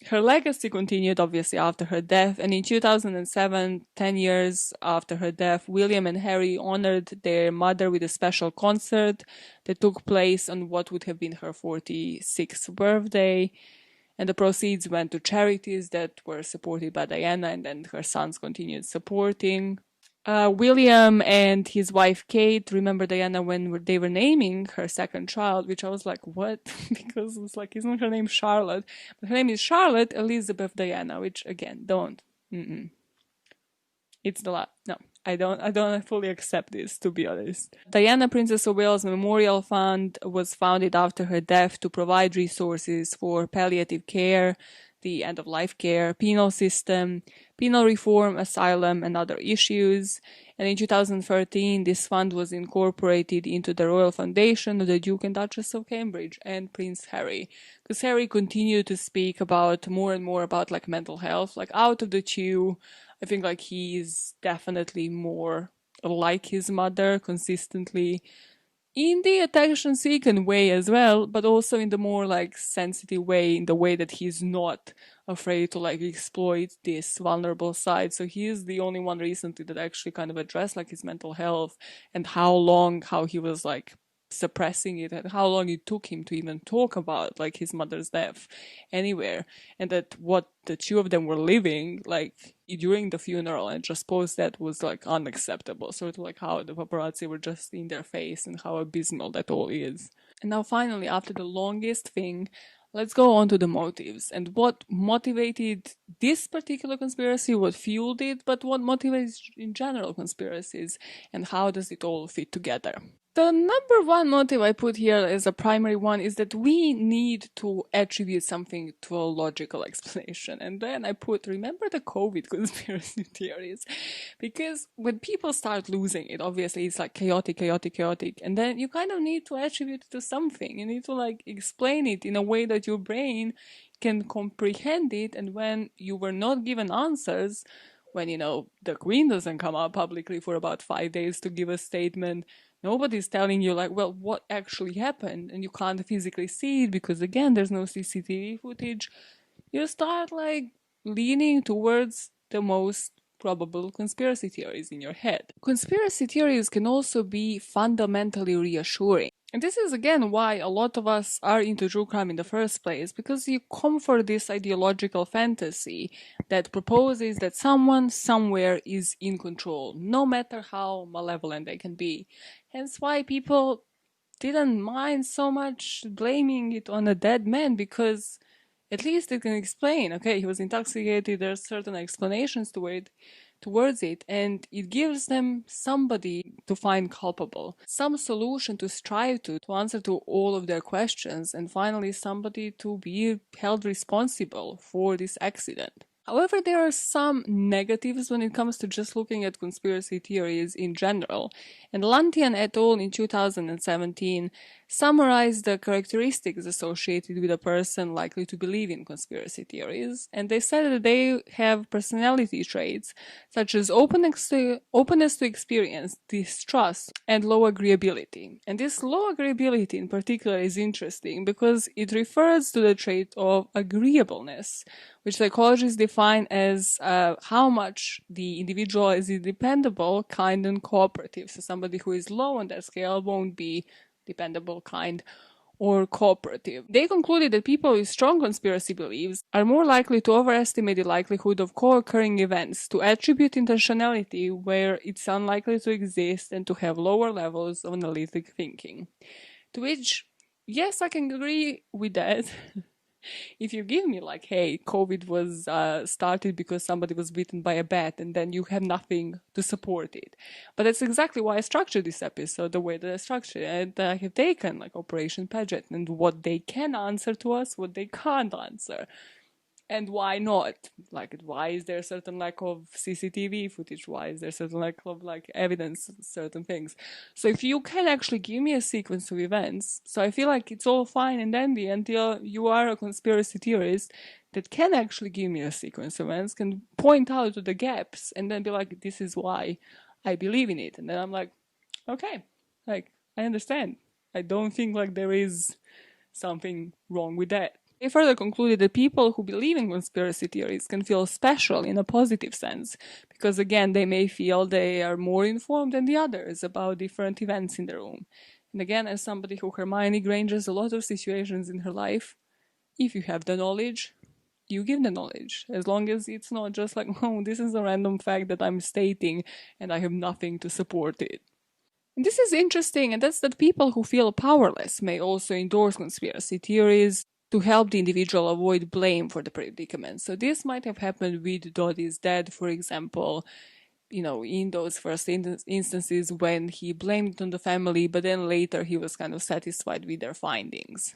her legacy continued obviously after her death, and in 2007, 10 years after her death, William and Harry honored their mother with a special concert that took place on what would have been her 46th birthday. And the proceeds went to charities that were supported by Diana, and then her sons continued supporting. William and his wife Kate remember Diana when they were naming her second child, which I was like, what? Because it's like, isn't her name Charlotte? But her name is Charlotte Elizabeth Diana, which again, don't. It's the last. No, I don't fully accept this, to be honest. Diana, Princess of Wales Memorial Fund was founded after her death to provide resources for palliative care, the end-of-life care, penal system, penal reform, asylum, and other issues. And in 2013, this fund was incorporated into the Royal Foundation of the Duke and Duchess of Cambridge and Prince Harry. Because Harry continued to speak about more and more about like mental health. Like out of the two, I think like he's definitely more like his mother consistently, in the attention-seeking way as well, but also in the more like sensitive way, in the way that he's not afraid to like exploit this vulnerable side. So he is the only one recently that actually kind of addressed like his mental health and how he was like suppressing it, and how long it took him to even talk about like his mother's death anywhere, and that what the two of them were living like during the funeral and just post that was like unacceptable, sort of like how the paparazzi were just in their face and how abysmal that all is. And now finally, after the longest thing, let's go on to the motives and what motivated this particular conspiracy, what fueled it, but what motivates in general conspiracies, and how does it all fit together. The number one motive I put here as a primary one is that we need to attribute something to a logical explanation. And then I put, remember the COVID conspiracy theories? Because when people start losing it, obviously it's like chaotic. And then you kind of need to attribute it to something. You need to like explain it in a way that your brain can comprehend it. And when you were not given answers, when, the Queen doesn't come out publicly for about 5 days to give a statement, nobody's telling you like, well, what actually happened, and you can't physically see it because again, there's no CCTV footage. You start like leaning towards the most probable conspiracy theories in your head. Conspiracy theories can also be fundamentally reassuring. And this is again why a lot of us are into true crime in the first place, because you comfort this ideological fantasy that proposes that someone somewhere is in control, no matter how malevolent they can be. Hence why people didn't mind so much blaming it on a dead man, because at least it can explain, okay, he was intoxicated, there's certain explanations towards it, and it gives them somebody to find culpable, some solution to strive to answer to all of their questions, and finally somebody to be held responsible for this accident. However, there are some negatives when it comes to just looking at conspiracy theories in general, and Lantian et al. In 2017 summarized the characteristics associated with a person likely to believe in conspiracy theories, and they said that they have personality traits such as openness to experience, distrust, and low agreeability. And this low agreeability in particular is interesting because it refers to the trait of agreeableness, which psychologists define as how much the individual is dependable, kind, and cooperative. So somebody who is low on that scale won't be dependable, kind, or cooperative. They concluded that people with strong conspiracy beliefs are more likely to overestimate the likelihood of co-occurring events, to attribute intentionality where it's unlikely to exist, and to have lower levels of analytic thinking. To which, yes, I can agree with that. If you give me like, hey, COVID was started because somebody was bitten by a bat, and then you have nothing to support it. But that's exactly why I structured this episode the way that I structured it. And I have taken like Operation Paget and what they can answer to us, what they can't answer. And why not? Like, why is there a certain lack of CCTV footage? Why is there a certain lack of like evidence, certain things? So if you can actually give me a sequence of events, so I feel like it's all fine and dandy until you are a conspiracy theorist that can actually give me a sequence of events, can point out to the gaps, and then be like, this is why I believe in it. And then I'm like, okay, like, I understand. I don't think like there is something wrong with that. They further concluded that people who believe in conspiracy theories can feel special in a positive sense, because again, they may feel they are more informed than the others about different events in the room. And again, as somebody who Hermione Grangers a lot of situations in her life, if you have the knowledge, you give the knowledge, as long as it's not just like, oh, this is a random fact that I'm stating and I have nothing to support it. And this is interesting, and that's that people who feel powerless may also endorse conspiracy theories to help the individual avoid blame for the predicament. So this might have happened with Dodie's dad, for example, in those first instances when he blamed it on the family, but then later he was kind of satisfied with their findings.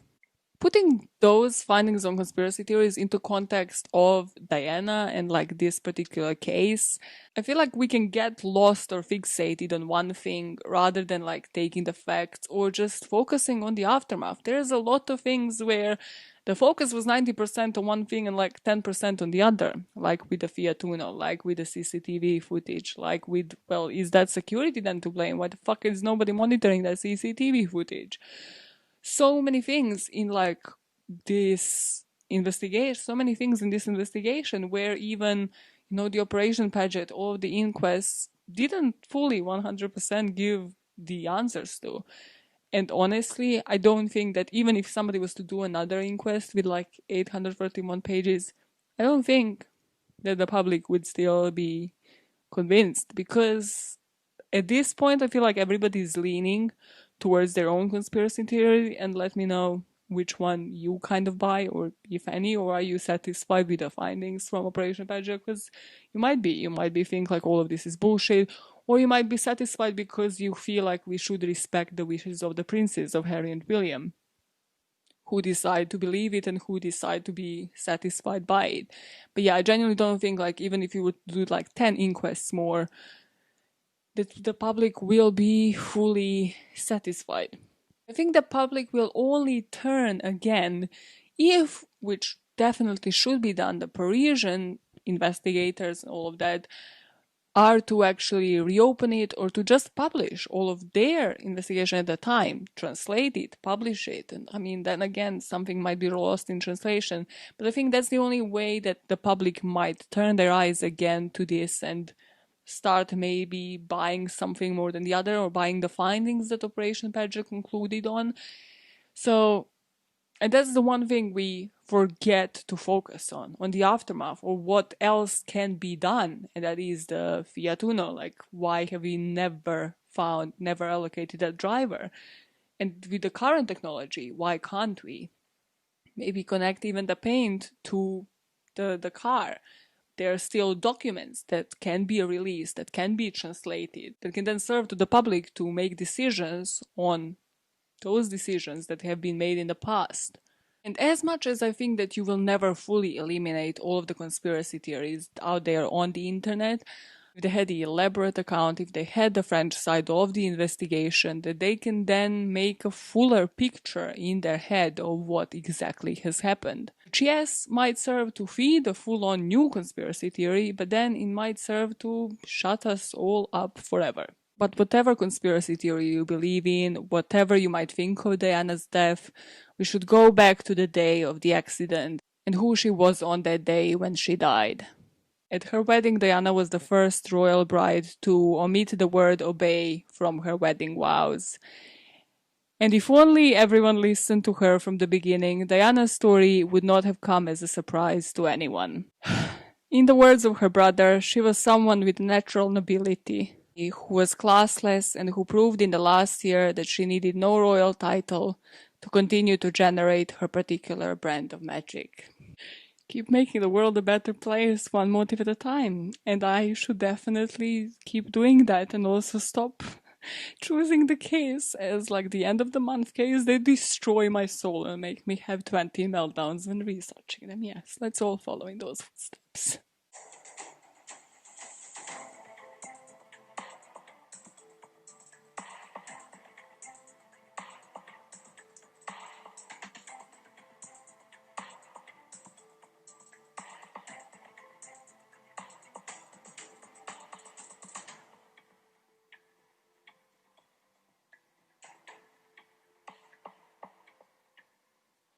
Putting those findings on conspiracy theories into context of Diana and like this particular case, I feel like we can get lost or fixated on one thing rather than like taking the facts or just focusing on the aftermath. There's a lot of things where the focus was 90% on one thing and like 10% on the other, like with the Fiat Uno, like with the CCTV footage, like with, well, is that security then to blame? Why the fuck is nobody monitoring that CCTV footage? So many things in like this investigation, so many things in this investigation where even, the Operation Paget or the inquests didn't fully 100% give the answers to. And honestly, I don't think that even if somebody was to do another inquest with like 831 pages, I don't think that the public would still be convinced, because at this point I feel like everybody's leaning towards their own conspiracy theory. And let me know which one you kind of buy, or if any, or are you satisfied with the findings from Operation Paget? Because you might be think like all of this is bullshit, or you might be satisfied because you feel like we should respect the wishes of the princes, of Harry and William, who decide to believe it and who decide to be satisfied by it. But yeah, I genuinely don't think like even if you would do like 10 inquests more, that the public will be fully satisfied. I think the public will only turn again if, which definitely should be done, the Parisian investigators and all of that are to actually reopen it, or to just publish all of their investigation at the time, translate it, publish it. And I mean, then again, something might be lost in translation. But I think that's the only way that the public might turn their eyes again to this and start maybe buying something more than the other, or buying the findings that Operation Paget concluded on. So, and that's the one thing we forget to focus on the aftermath, or what else can be done, and that is the Fiat Uno. Like, why have we never allocated that driver? And with the current technology, why can't we maybe connect even the paint to the car? There are still documents that can be released, that can be translated, that can then serve to the public to make decisions on those decisions that have been made in the past. And as much as I think that you will never fully eliminate all of the conspiracy theories out there on the internet, if they had the elaborate account, if they had the French side of the investigation, that they can then make a fuller picture in their head of what exactly has happened. Which, yes, might serve to feed a full-on new conspiracy theory, but then it might serve to shut us all up forever. But whatever conspiracy theory you believe in, whatever you might think of Diana's death, we should go back to the day of the accident and who she was on that day when she died. At her wedding, Diana was the first royal bride to omit the word obey from her wedding vows. And if only everyone listened to her from the beginning, Diana's story would not have come as a surprise to anyone. In the words of her brother, she was someone with natural nobility, who was classless and who proved in the last year that she needed no royal title to continue to generate her particular brand of magic. Keep making the world a better place, one motive at a time. And I should definitely keep doing that and also stop choosing the case as like the end of the month case. They destroy my soul and make me have 20 meltdowns when researching them. Yes, let's all follow in those footsteps.